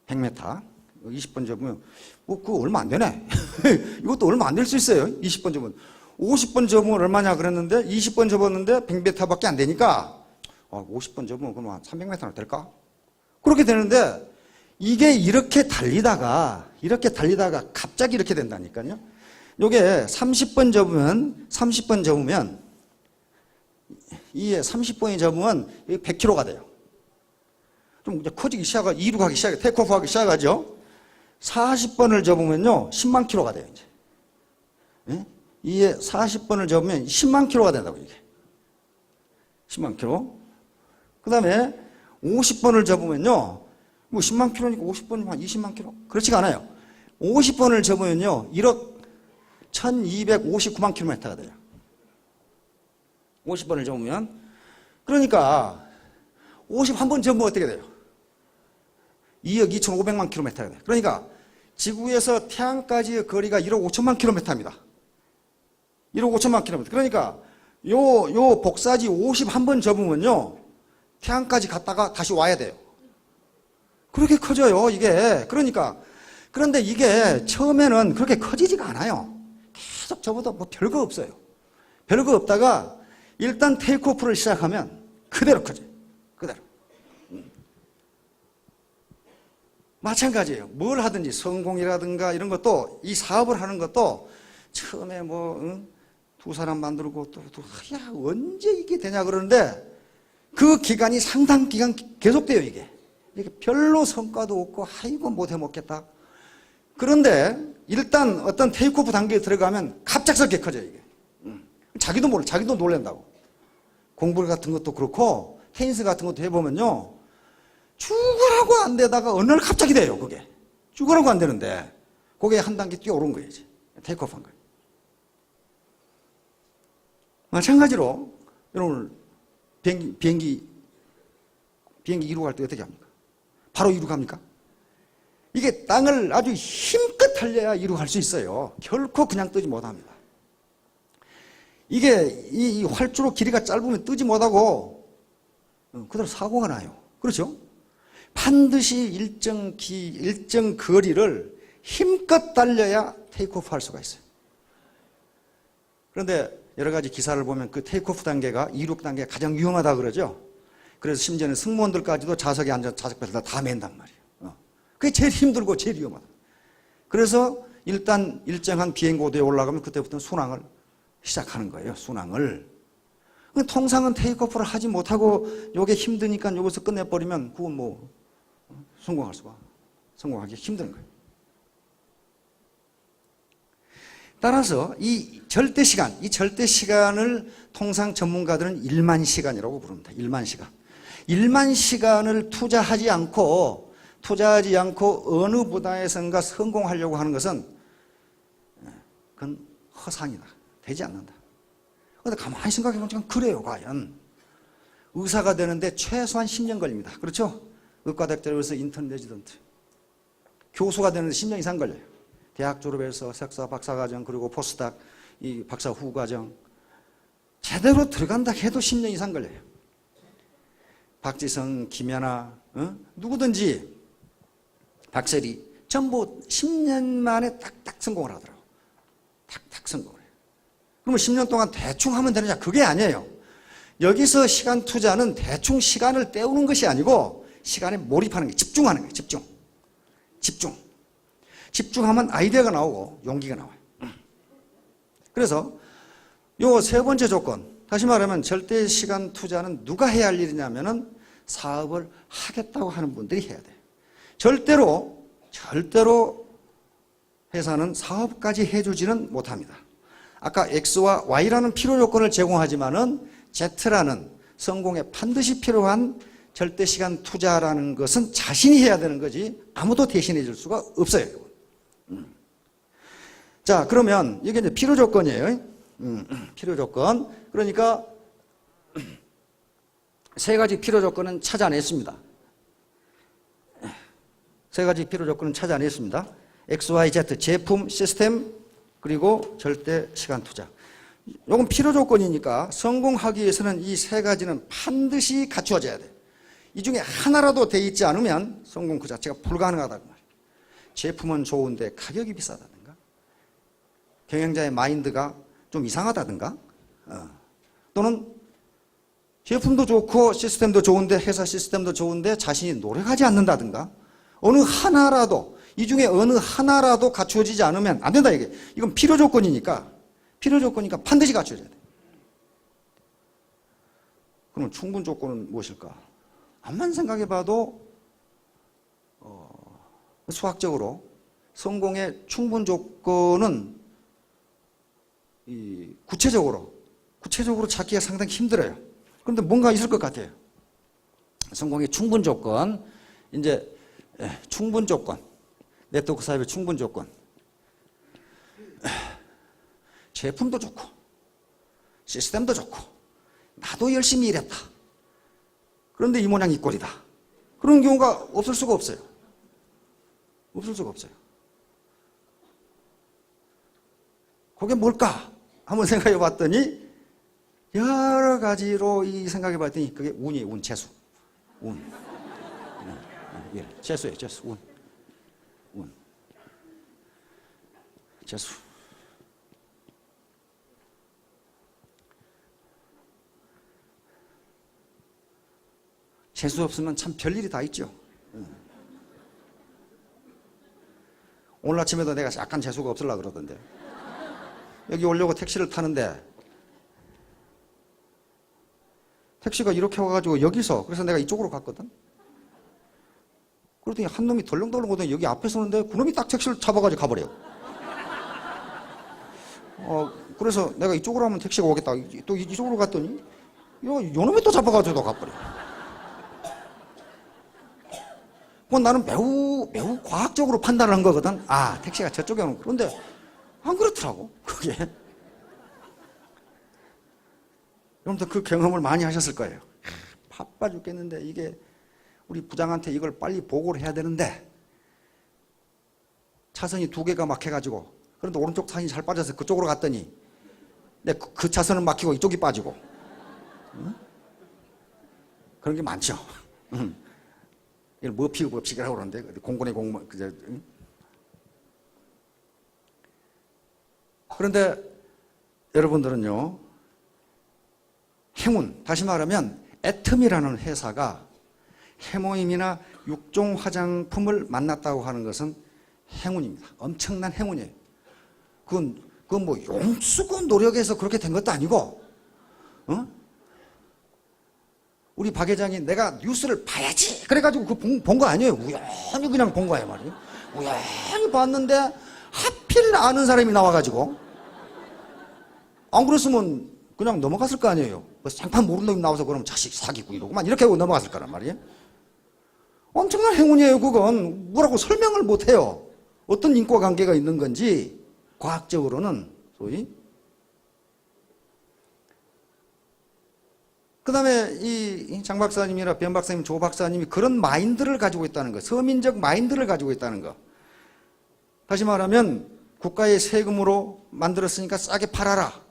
100m. 20번 접으면 그거 얼마 안 되네. 이것도 얼마 안 될 수 있어요. 20번 접으면. 50번 접으면 얼마냐 그랬는데 20번 접었는데 100m밖에 안 되니까 50번 접으면 그럼 한 300m나 될까? 그렇게 되는데 이게 이렇게 달리다가 갑자기 이렇게 된다니까요. 요게 30번 접으면 이게 30번이 접으면 100km가 돼요. 좀 이제 커지기 시작하고 2로 가기 시작해. 테이크오프 하기 시작하죠. 40번을 접으면요 10만 킬로가 돼요. 이제. 예? 이게 40번을 접으면 10만 킬로가 된다고 이게. 10만 킬로. 그 다음에 50번을 접으면요. 뭐 10만 킬로니까 50번이면 한 20만 킬로? 그렇지가 않아요. 50번을 접으면요. 1억 1259만 킬로미터가 돼요. 50번을 접으면. 그러니까 51번 접으면 어떻게 돼요? 2억 2,500만 킬로미터가 돼. 그러니까 지구에서 태양까지의 거리가 1억 5천만 킬로미터입니다. 1억 5천만 킬로미터. 그러니까 요 복사지 51번 접으면요, 태양까지 갔다가 다시 와야 돼요. 그렇게 커져요, 이게. 그런데 이게 처음에는 그렇게 커지지가 않아요. 계속 저보다 뭐 별거 없어요. 별거 없다가 일단 테이크오프를 시작하면 그대로 커져요. 그대로. 마찬가지예요. 뭘 하든지 성공이라든가 이런 것도, 이 사업을 하는 것도 처음에 두 사람 만들고 야, 언제 이게 되냐 그러는데 그 기간이 상당 기간 계속돼요, 이게. 별로 성과도 없고, 아이고, 못 해먹겠다. 그런데 일단 어떤 테이크오프 단계에 들어가면 갑작스럽게 커져요, 이게. 자기도 몰라, 자기도 놀란다고. 공부 같은 것도 그렇고, 테니스 같은 것도 해보면요, 죽으라고 안 되다가 어느 날 갑자기 돼요, 그게. 죽으라고 안 되는데, 그게 한 단계 뛰어오른 거예요, 이제. 테이크오프 한 거예요. 마찬가지로, 여러분, 비행기 이루 갈 때 어떻게 합니까? 바로 이루 갑니까? 이게 땅을 아주 힘껏 달려야 이루 갈 수 있어요. 결코 그냥 뜨지 못합니다. 이게 이 활주로 길이가 짧으면 뜨지 못하고 그대로 사고가 나요. 그렇죠? 반드시 일정 거리를 힘껏 달려야 테이크오프 할 수가 있어요. 그런데 여러 가지 기사를 보면 그 테이크오프 단계가 이륙 단계가 가장 위험하다 그러죠. 그래서 심지어는 승무원들까지도 좌석에 앉아 좌석벨트 다 맨단 말이에요. 그게 제일 힘들고 제일 위험하다. 그래서 일단 일정한 비행 고도에 올라가면 그때부터 순항을 시작하는 거예요. 순항을. 통상은 테이크오프를 하지 못하고 요게 힘드니까 여기서 끝내버리면 그건 뭐 성공하기 힘든 거예요. 따라서 이 절대 시간을 통상 전문가들은 1만 시간이라고 부릅니다. 1만 시간. 1만 시간을 투자하지 않고 어느 분야에선가 성공하려고 하는 것은 그건 허상이다. 되지 않는다. 그런데 가만히 생각해보면 그래요, 과연. 의사가 되는데 최소한 10년 걸립니다. 그렇죠? 의과대학교에서 인턴 레지던트. 교수가 되는데 10년 이상 걸려요. 대학 졸업해서 석사, 박사과정, 그리고 포스닥, 이 박사 후과정. 제대로 들어간다 해도 10년 이상 걸려요. 박지성, 김연아, 누구든지, 박세리, 전부 10년 만에 딱딱 성공을 하더라고. 딱딱 성공을 해요. 그러면 10년 동안 대충 하면 되느냐? 그게 아니에요. 여기서 시간 투자는 대충 시간을 때우는 것이 아니고 시간에 몰입하는 게 집중하는 거예요. 집중하면 아이디어가 나오고 용기가 나와요. 그래서 요 세 번째 조건, 다시 말하면 절대 시간 투자는 누가 해야 할 일이냐면은 사업을 하겠다고 하는 분들이 해야 돼요. 절대로 회사는 사업까지 해주지는 못합니다. 아까 X와 Y라는 필요 조건을 제공하지만은 Z라는 성공에 반드시 필요한 절대 시간 투자라는 것은 자신이 해야 되는 거지 아무도 대신해 줄 수가 없어요. 자, 그러면 이게 이제 필요 조건이에요. 필요 조건. 그러니까 세 가지 필요 조건은 찾아냈습니다. 세 가지 필요 조건은 찾아냈습니다. X, Y, Z, 제품, 시스템, 그리고 절대 시간 투자. 이건 필요 조건이니까 성공하기 위해서는 이 세 가지는 반드시 갖추어져야 돼요. 이 중에 하나라도 돼 있지 않으면 성공 그 자체가 불가능하다고 말이에요. 제품은 좋은데 가격이 비싸다든가, 경영자의 마인드가 좀 이상하다든가, 또는 제품도 좋고 시스템도 좋은데, 회사 시스템도 좋은데 자신이 노력하지 않는다든가, 어느 하나라도, 이 중에 어느 하나라도 갖추어지지 않으면 안 된다, 이게. 이건 필요 조건이니까 반드시 갖춰져야 돼. 그럼 충분 조건은 무엇일까? 암만 생각해봐도 수학적으로 성공의 충분 조건은 구체적으로 찾기가 상당히 힘들어요. 그런데 뭔가 있을 것 같아요. 성공의 충분 조건, 이제 충분 조건, 네트워크 사업의 충분 조건. 제품도 좋고 시스템도 좋고 나도 열심히 일했다. 그런데 이 모양 이 꼴이다. 그런 경우가 없을 수가 없어요. 없을 수가 없어요. 그게 뭘까? 한번 생각해 봤더니 여러 가지로 이 생각해 봤더니 그게 운이에요. 운, 재수. 운. 예, 재수예요. 재수. 운. 운. 재수. 재수 없으면 참 별일이 다 있죠. 오늘 아침에도 내가 약간 재수가 없으려고 그러던데. 여기 오려고 택시를 타는데 택시가 이렇게 와가지고 여기서, 그래서 내가 이쪽으로 갔거든. 그러더니 한 놈이 덜렁덜렁 오더니 여기 앞에 서는데 그놈이 딱 택시를 잡아가지고 가버려요. 그래서 내가 이쪽으로 하면 택시가 오겠다. 또 이쪽으로 갔더니 요놈이 또 잡아가지고 또 가버려. 그건 나는 매우 과학적으로 판단을 한 거거든. 아, 택시가 저쪽에 오는. 그런데 안 그렇더라고, 그게. 여러분들 그 경험을 많이 하셨을 거예요. 바빠 죽겠는데 이게 우리 부장한테 이걸 빨리 보고를 해야 되는데 차선이 두 개가 막혀가지고, 그런데 오른쪽 차선이 잘 빠져서 그쪽으로 갔더니 그 차선은 막히고 이쪽이 빠지고. 응? 그런 게 많죠. 이걸 머피 법칙이라고 그러는데, 공군의 공무, 그죠? 응? 그런데 여러분들은요, 행운, 다시 말하면 애텀이라는 회사가 해모임이나 육종 화장품을 만났다고 하는 것은 행운입니다. 엄청난 행운이에요. 그건 뭐 용수고 노력해서 그렇게 된 것도 아니고, 우리 박 회장이 내가 뉴스를 봐야지 그래가지고 본 거 아니에요. 우연히 그냥 본 거예요, 말이에요. 우연히 봤는데 하필 아는 사람이 나와가지고, 안 그랬으면 그냥 넘어갔을 거 아니에요. 생판 모르는 놈이 나와서 그러면 자식 사기고 이러고만 이렇게 하고 넘어갔을 거란 말이에요. 엄청난 행운이에요. 그건 뭐라고 설명을 못해요. 어떤 인과관계가 있는 건지 과학적으로는. 소위 그 다음에 이 장 박사님이나 변 박사님, 조 박사님이 그런 마인드를 가지고 있다는 거, 서민적 마인드를 가지고 있다는 거. 다시 말하면 국가의 세금으로 만들었으니까 싸게 팔아라.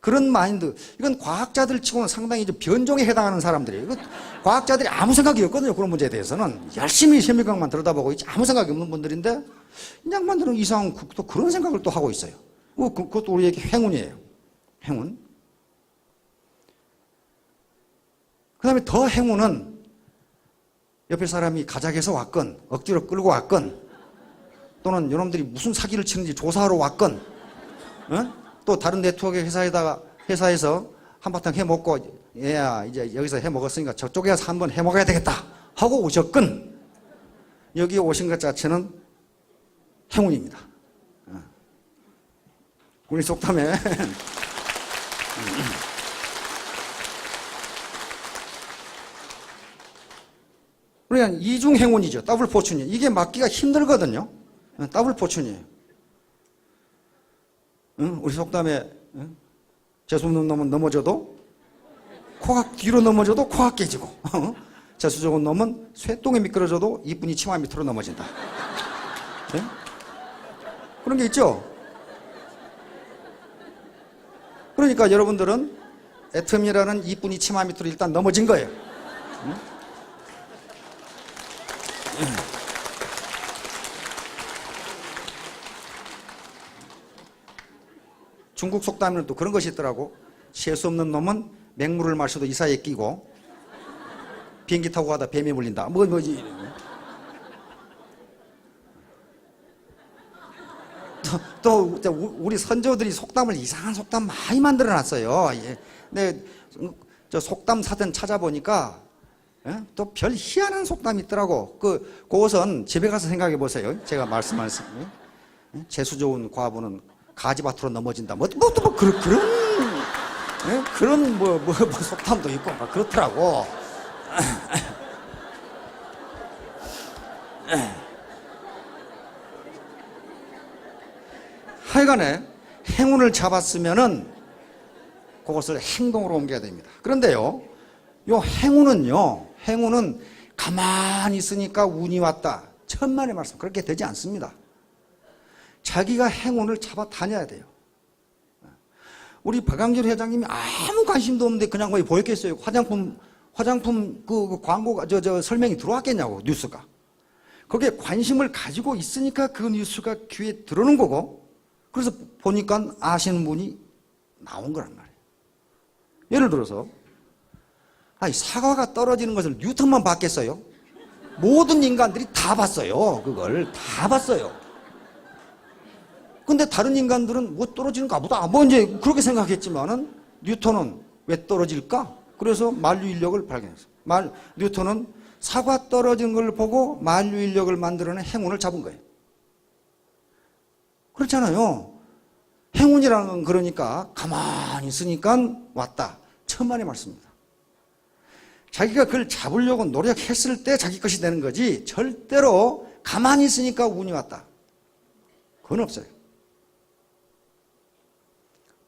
그런 마인드. 이건 과학자들 치고는 상당히 이제 변종에 해당하는 사람들이에요. 과학자들이 아무 생각이 없거든요. 그런 문제에 대해서는. 열심히 세밀강만 들여다보고 있지 아무 생각이 없는 분들인데, 이 양반들은 이상한 또 그런 생각을 또 하고 있어요. 그것도 우리에게 행운이에요. 행운. 그 다음에 더 행운은 옆에 사람이 가작해서 왔건, 억지로 끌고 왔건, 또는 이놈들이 무슨 사기를 치는지 조사하러 왔건, 또 다른 네트워크 회사에서 한바탕 해먹고, 얘야, 이제 여기서 해먹었으니까 저쪽에 가서 한번 해먹어야 되겠다 하고 오셨건, 여기 오신 것 자체는 행운입니다. 우리 속담에 그러니까 이중 행운이죠. 더블 포춘이. 이게 맞기가 힘들거든요. 더블 포춘이에요. 우리 속담에 재수없는 놈은 넘어져도 코가 뒤로 넘어져도 코가 깨지고, 재수 좋은 놈은 쇠똥에 미끄러져도 이쁜이 치마 밑으로 넘어진다. 네? 그런 게 있죠. 그러니까 여러분들은 애텀이라는 이쁜이 치마 밑으로 일단 넘어진 거예요. 중국 속담에는 또 그런 것이 있더라고. 재수 없는 놈은 맹물을 마셔도 이 사이에 끼고, 비행기 타고 가다 뱀에 물린다. 뭐지? 또 우리 선조들이 속담을 이상한 속담 많이 만들어놨어요. 근데 저 속담 사전 찾아보니까 또 별 희한한 속담이 있더라고. 그것은 집에 가서 생각해 보세요. 제가 말씀한 재수 좋은 과부는 가지밭으로 넘어진다. 그런 속담도 있고 막 그렇더라고. 하여간에 행운을 잡았으면은 그것을 행동으로 옮겨야 됩니다. 그런데요, 요 행운은 가만히 있으니까 운이 왔다. 천만의 말씀. 그렇게 되지 않습니다. 자기가 행운을 잡아 다녀야 돼요. 우리 박광길 회장님이 아무 관심도 없는데 그냥 거의 보였겠어요. 화장품 그 광고가 설명이 들어왔겠냐고, 뉴스가. 거기에 관심을 가지고 있으니까 그 뉴스가 귀에 들어오는 거고, 그래서 보니까 아시는 분이 나온 거란 말이에요. 예를 들어서 사과가 떨어지는 것을 뉴턴만 봤겠어요? 모든 인간들이 다 봤어요. 그걸 다 봤어요. 근데 다른 인간들은 뭐 떨어지는가 보다 뭐 이제 그렇게 생각했지만은 뉴턴은 왜 떨어질까? 그래서 만류인력을 발견했어요. 뉴턴은 사과 떨어지는 걸 보고 만류인력을 만들어낸 행운을 잡은 거예요. 그렇잖아요. 행운이라는 건 그러니까 가만히 있으니까 왔다. 천만의 말씀입니다. 자기가 그걸 잡으려고 노력했을 때 자기 것이 되는 거지, 절대로 가만히 있으니까 운이 왔다, 그건 없어요.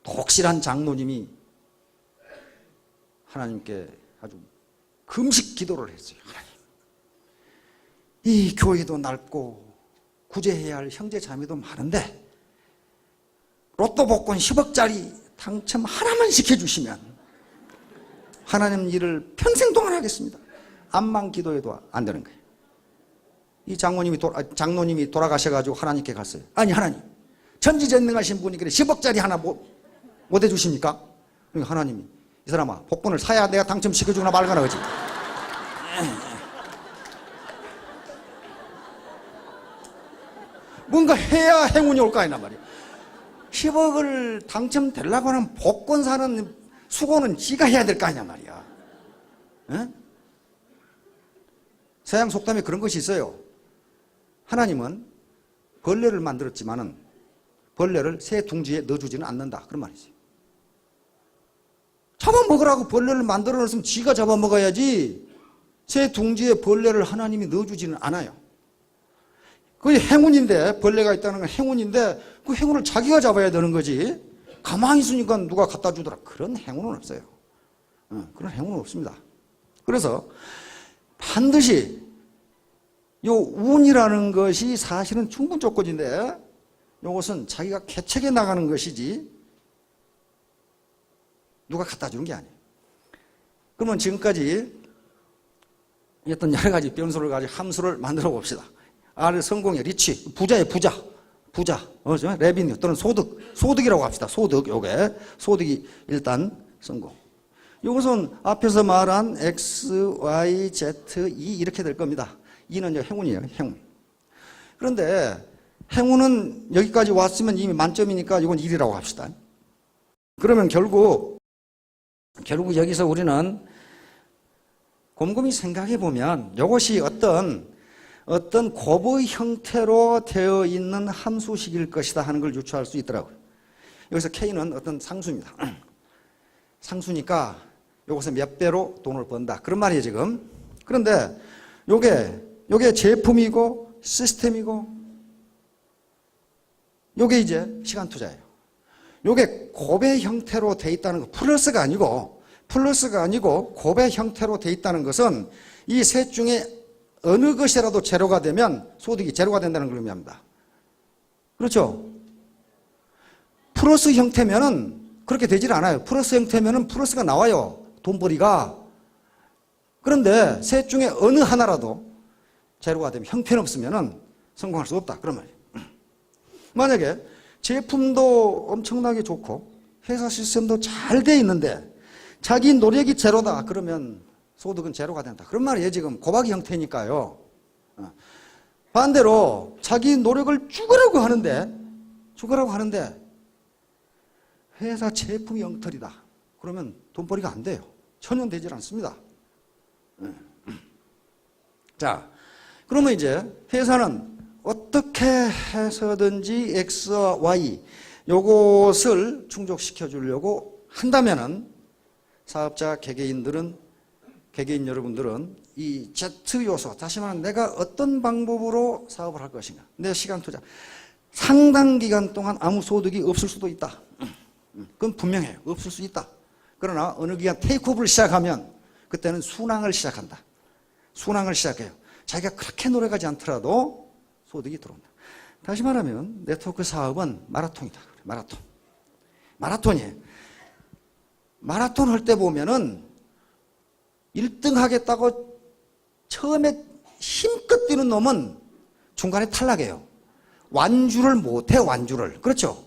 독실한 장로님이 하나님께 아주 금식 기도를 했어요. 하나님, 이 교회도 넓고 구제해야 할 형제 자매도 많은데 로또 복권 10억짜리 당첨 하나만 시켜주시면 하나님 일을 평생 동안 하겠습니다. 암만 기도해도 안 되는 거예요. 이 장로님이 돌아가셔가지고 하나님께 갔어요. 아니 하나님, 전지전능하신 분이 그래 10억짜리 하나 못 해주십니까? 그러니까 하나님이, 이 사람아, 복권을 사야 내가 당첨시켜주거나 말거나 그러지. 뭔가 해야 행운이 올 거 아니란 말이야. 10억을 당첨되려고 하는 복권 사는 수고는 지가 해야 될 거 아니란 말이야. 에? 서양 속담에 그런 것이 있어요. 하나님은 벌레를 만들었지만은 벌레를 새 둥지에 넣어주지는 않는다, 그런 말이지. 잡아먹으라고 벌레를 만들어 놨으면 지가 잡아먹어야지, 새 둥지에 벌레를 하나님이 넣어주지는 않아요. 그게 행운인데, 벌레가 있다는 건 행운인데 그 행운을 자기가 잡아야 되는 거지, 가만히 있으니까 누가 갖다 주더라, 그런 행운은 없어요. 그런 행운은 없습니다. 그래서 반드시 요 운이라는 것이 사실은 충분 조건인데, 이것은 자기가 개척해 나가는 것이지 누가 갖다 주는 게 아니에요. 그러면 지금까지 어떤 여러 가지 변수를 가지고 함수를 만들어 봅시다. R 성공의 리치, 부자의 부자, 레비뉴 또는 소득이라고 합시다. 요게 소득이 일단 성공. 이것은 앞에서 말한 X, Y, Z, E 이렇게 될 겁니다. E는 행운이에요, 행운. 그런데 행운은 여기까지 왔으면 이미 만점이니까 이건 1이라고 합시다. 그러면 결국 여기서 우리는 곰곰이 생각해 보면 이것이 어떤 곱의 형태로 되어 있는 함수식일 것이다 하는 걸 유추할 수 있더라고요. 여기서 K는 어떤 상수입니다. 상수니까 이것은 몇 배로 돈을 번다, 그런 말이에요 지금. 그런데 요게 제품이고 시스템이고 요게 이제 시간 투자예요. 요게 곱의 형태로 돼 있다는 거, 플러스가 아니고 곱의 형태로 돼 있다는 것은 이 셋 중에 어느 것이라도 제로가 되면 소득이 제로가 된다는 걸 의미합니다. 그렇죠? 플러스 형태면은 그렇게 되질 않아요. 플러스 형태면은 플러스가 나와요, 돈벌이가. 그런데 셋 중에 어느 하나라도 제로가 되면, 형편없으면은 성공할 수 없다, 그런 말이에요. 만약에 제품도 엄청나게 좋고 회사 시스템도 잘 돼 있는데 자기 노력이 제로다, 그러면 소득은 제로가 된다, 그런 말이에요 지금. 곱하기 형태니까요. 반대로 자기 노력을 죽으라고 하는데 회사 제품이 엉터리다, 그러면 돈벌이가 안 돼요. 전혀 되질 않습니다. 자, 그러면 이제 회사는 어떻게 해서든지 X와 Y 요것을 충족시켜 주려고 한다면은 사업자 개개인 여러분들은 이 Z 요소, 다시 말하면 내가 어떤 방법으로 사업을 할 것인가, 내 시간 투자, 상당 기간 동안 아무 소득이 없을 수도 있다. 그건 분명해요. 없을 수 있다. 그러나 어느 기간 테이크오프를 시작하면 그때는 순항을 시작한다. 순항을 시작해요. 자기가 그렇게 노력하지 않더라도 소득이 들어온다. 다시 말하면 네트워크 사업은 마라톤이다. 마라톤. 마라톤이에요. 마라톤 할 때 보면은 1등 하겠다고 처음에 힘껏 뛰는 놈은 중간에 탈락해요. 완주를 못해, 완주를. 그렇죠?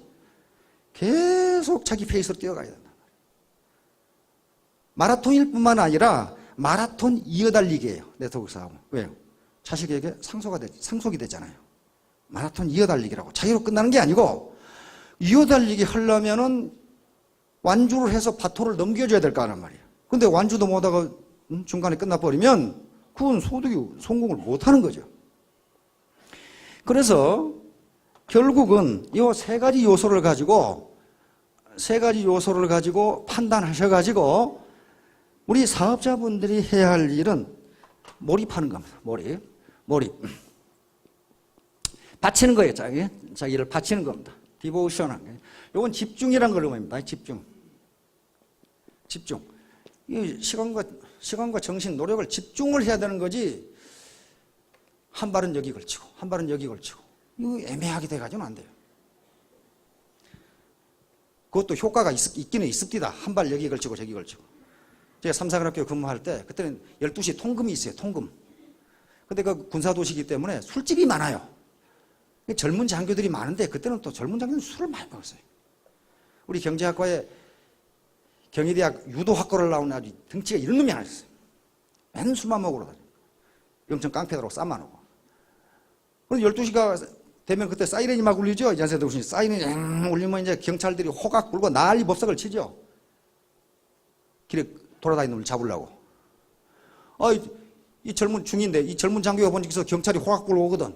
계속 자기 페이스로 뛰어가야 된다. 마라톤일 뿐만 아니라 마라톤 이어달리기예요. 네트워크 사업은. 왜요? 자식에게 상속이 되잖아요. 마라톤 이어달리기라고. 자기로 끝나는 게 아니고 이어달리기 하려면은 완주를 해서 바톤을 넘겨줘야 될 거 아란 말이에요. 근데 완주도 못하고 중간에 끝나버리면 그건 성공을 못하는 거죠. 그래서 결국은 이 세 가지 요소를 가지고 판단하셔가지고 우리 사업자분들이 해야 할 일은 몰입하는 겁니다. 몰입. 바치는 거예요. 자기를 바치는 겁니다. 디보션한 거예요. 이건 집중이라는 걸 의미합니다. 집중. 이 시간과 정신, 노력을 집중을 해야 되는 거지. 한 발은 여기 걸치고, 한 발은 여기 걸치고. 이거 애매하게 돼가지고는 안 돼요. 그것도 효과가 있기는 있습니다. 한 발 여기 걸치고 저기 걸치고. 제가 삼사관학교 근무할 때 그때는 12시 통금이 있어요. 통금. 근데 그 군사도시이기 때문에 술집이 많아요. 젊은 장교들이 많은데 그때는 또 젊은 장교는 술을 많이 먹었어요. 우리 경제학과에 경희대학 유도학과를 나온 아주 덩치가 이런 놈이 하나 있어요. 맨 술만 먹으러 다녀요. 영천 깡패들하고 싸만 하고. 그래서 12시가 되면 그때 사이렌이 막 울리죠. 이전세대 오신 사이렌이 울리면 이제 경찰들이 호각 불고 난리 법석을 치죠. 길에 돌아다니는 놈을 잡으려고. 이 젊은 중인데 이 젊은 장교가 보니까 경찰이 호각 불고 오거든.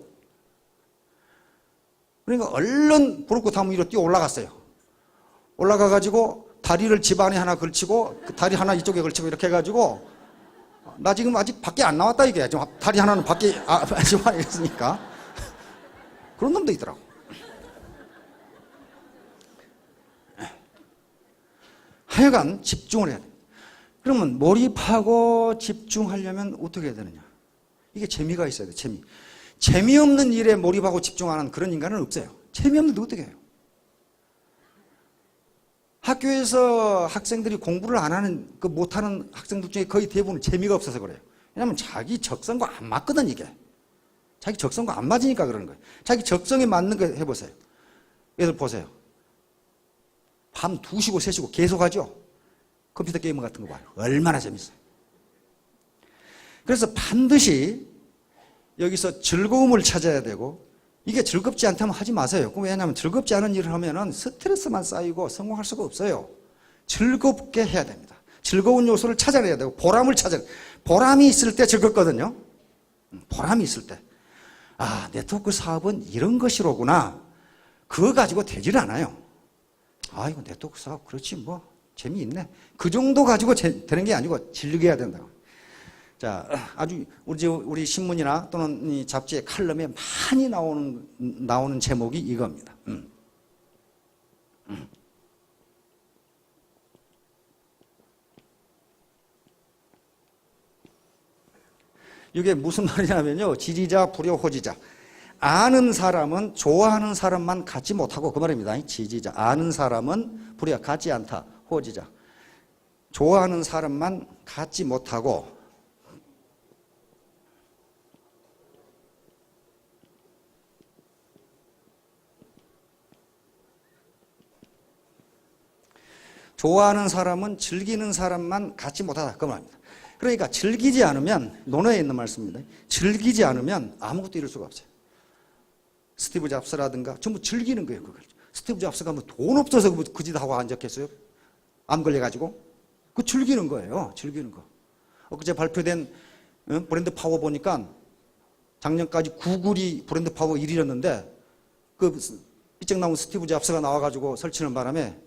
그러니까 얼른 부르고 다음 위로 뛰어 올라갔어요. 올라가가지고 다리를 집 안에 하나 걸치고 그 다리 하나 이쪽에 걸치고 이렇게 해가지고 나 지금 아직 밖에 안 나왔다 이게. 지금 다리 하나는 밖에 집 안에 있으니까. 그런 놈도 있더라고. 하여간 집중을 해야 돼. 그러면 몰입하고 집중하려면 어떻게 해야 되느냐. 이게 재미가 있어야 돼. 재미없는 일에 몰입하고 집중하는 그런 인간은 없어요. 재미없는데 어떻게 해요? 학교에서 학생들이 공부를 안 하는, 못하는 학생들 중에 거의 대부분 재미가 없어서 그래요. 왜냐하면 자기 적성과 안 맞거든, 이게. 자기 적성과 안 맞으니까 그러는 거예요. 자기 적성에 맞는 거 해보세요. 얘들 보세요. 밤 2시고 3시고 계속 하죠? 컴퓨터 게임 같은 거 봐요. 얼마나 재밌어요. 그래서 반드시 여기서 즐거움을 찾아야 되고, 이게 즐겁지 않다면 하지 마세요. 왜냐하면 즐겁지 않은 일을 하면 스트레스만 쌓이고 성공할 수가 없어요. 즐겁게 해야 됩니다. 즐거운 요소를 찾아내야 되고, 보람이 있을 때 즐겁거든요. 보람이 있을 때. 네트워크 사업은 이런 것이로구나. 그거 가지고 되질 않아요. 이거 네트워크 사업, 그렇지, 뭐, 재미있네. 그 정도 가지고 되는 게 아니고 즐겨야 된다고. 자, 아주 우리 신문이나 또는 이 잡지의 칼럼에 많이 나오는 제목이 이겁니다. 이게 무슨 말이냐면요. 지지자, 불효, 호지자. 아는 사람은 좋아하는 사람만 갖지 못하고 그 말입니다. 지지자. 아는 사람은 불효, 갖지 않다. 호지자. 좋아하는 사람만 갖지 못하고 좋아하는 사람은 즐기는 사람만 갖지 못하다. 그 말입니다. 그러니까 즐기지 않으면, 논어에 있는 말씀입니다. 즐기지 않으면 아무것도 이룰 수가 없어요. 스티브 잡스라든가 전부 즐기는 거예요. 그걸. 스티브 잡스가 뭐 돈 없어서 그 짓 하고 앉았겠어요? 암 걸려가지고? 그 즐기는 거예요. 즐기는 거. 엊그제 발표된 브랜드 파워 보니까 작년까지 구글이 브랜드 파워 1위였는데 그 삐쩍 나온 스티브 잡스가 나와가지고 설치는 바람에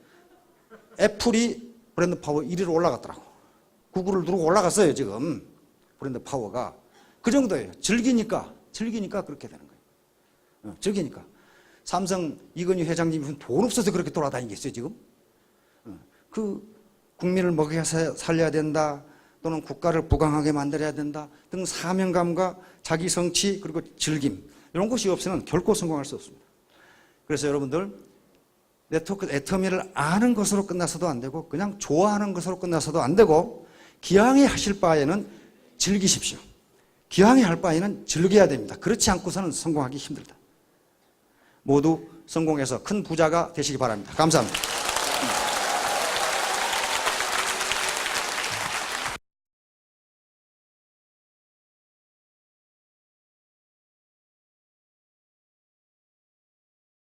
애플이 브랜드 파워 1위로 올라갔더라고. 구글을 누르고 올라갔어요, 지금. 브랜드 파워가. 그 정도예요. 즐기니까 그렇게 되는 거예요. 즐기니까. 삼성 이건희 회장님이 돈 없어서 그렇게 돌아다니겠어요, 지금? 그 국민을 먹여 살려야 된다. 또는 국가를 부강하게 만들어야 된다 등 사명감과 자기 성취 그리고 즐김 이런 것이 없으면 결코 성공할 수 없습니다. 그래서 여러분들 네트워크 애터미를 아는 것으로 끝나서도 안 되고 그냥 좋아하는 것으로 끝나서도 안 되고 기왕에 하실 바에는 즐기십시오. 기왕에 할 바에는 즐겨야 됩니다. 그렇지 않고서는 성공하기 힘들다. 모두 성공해서 큰 부자가 되시기 바랍니다. 감사합니다.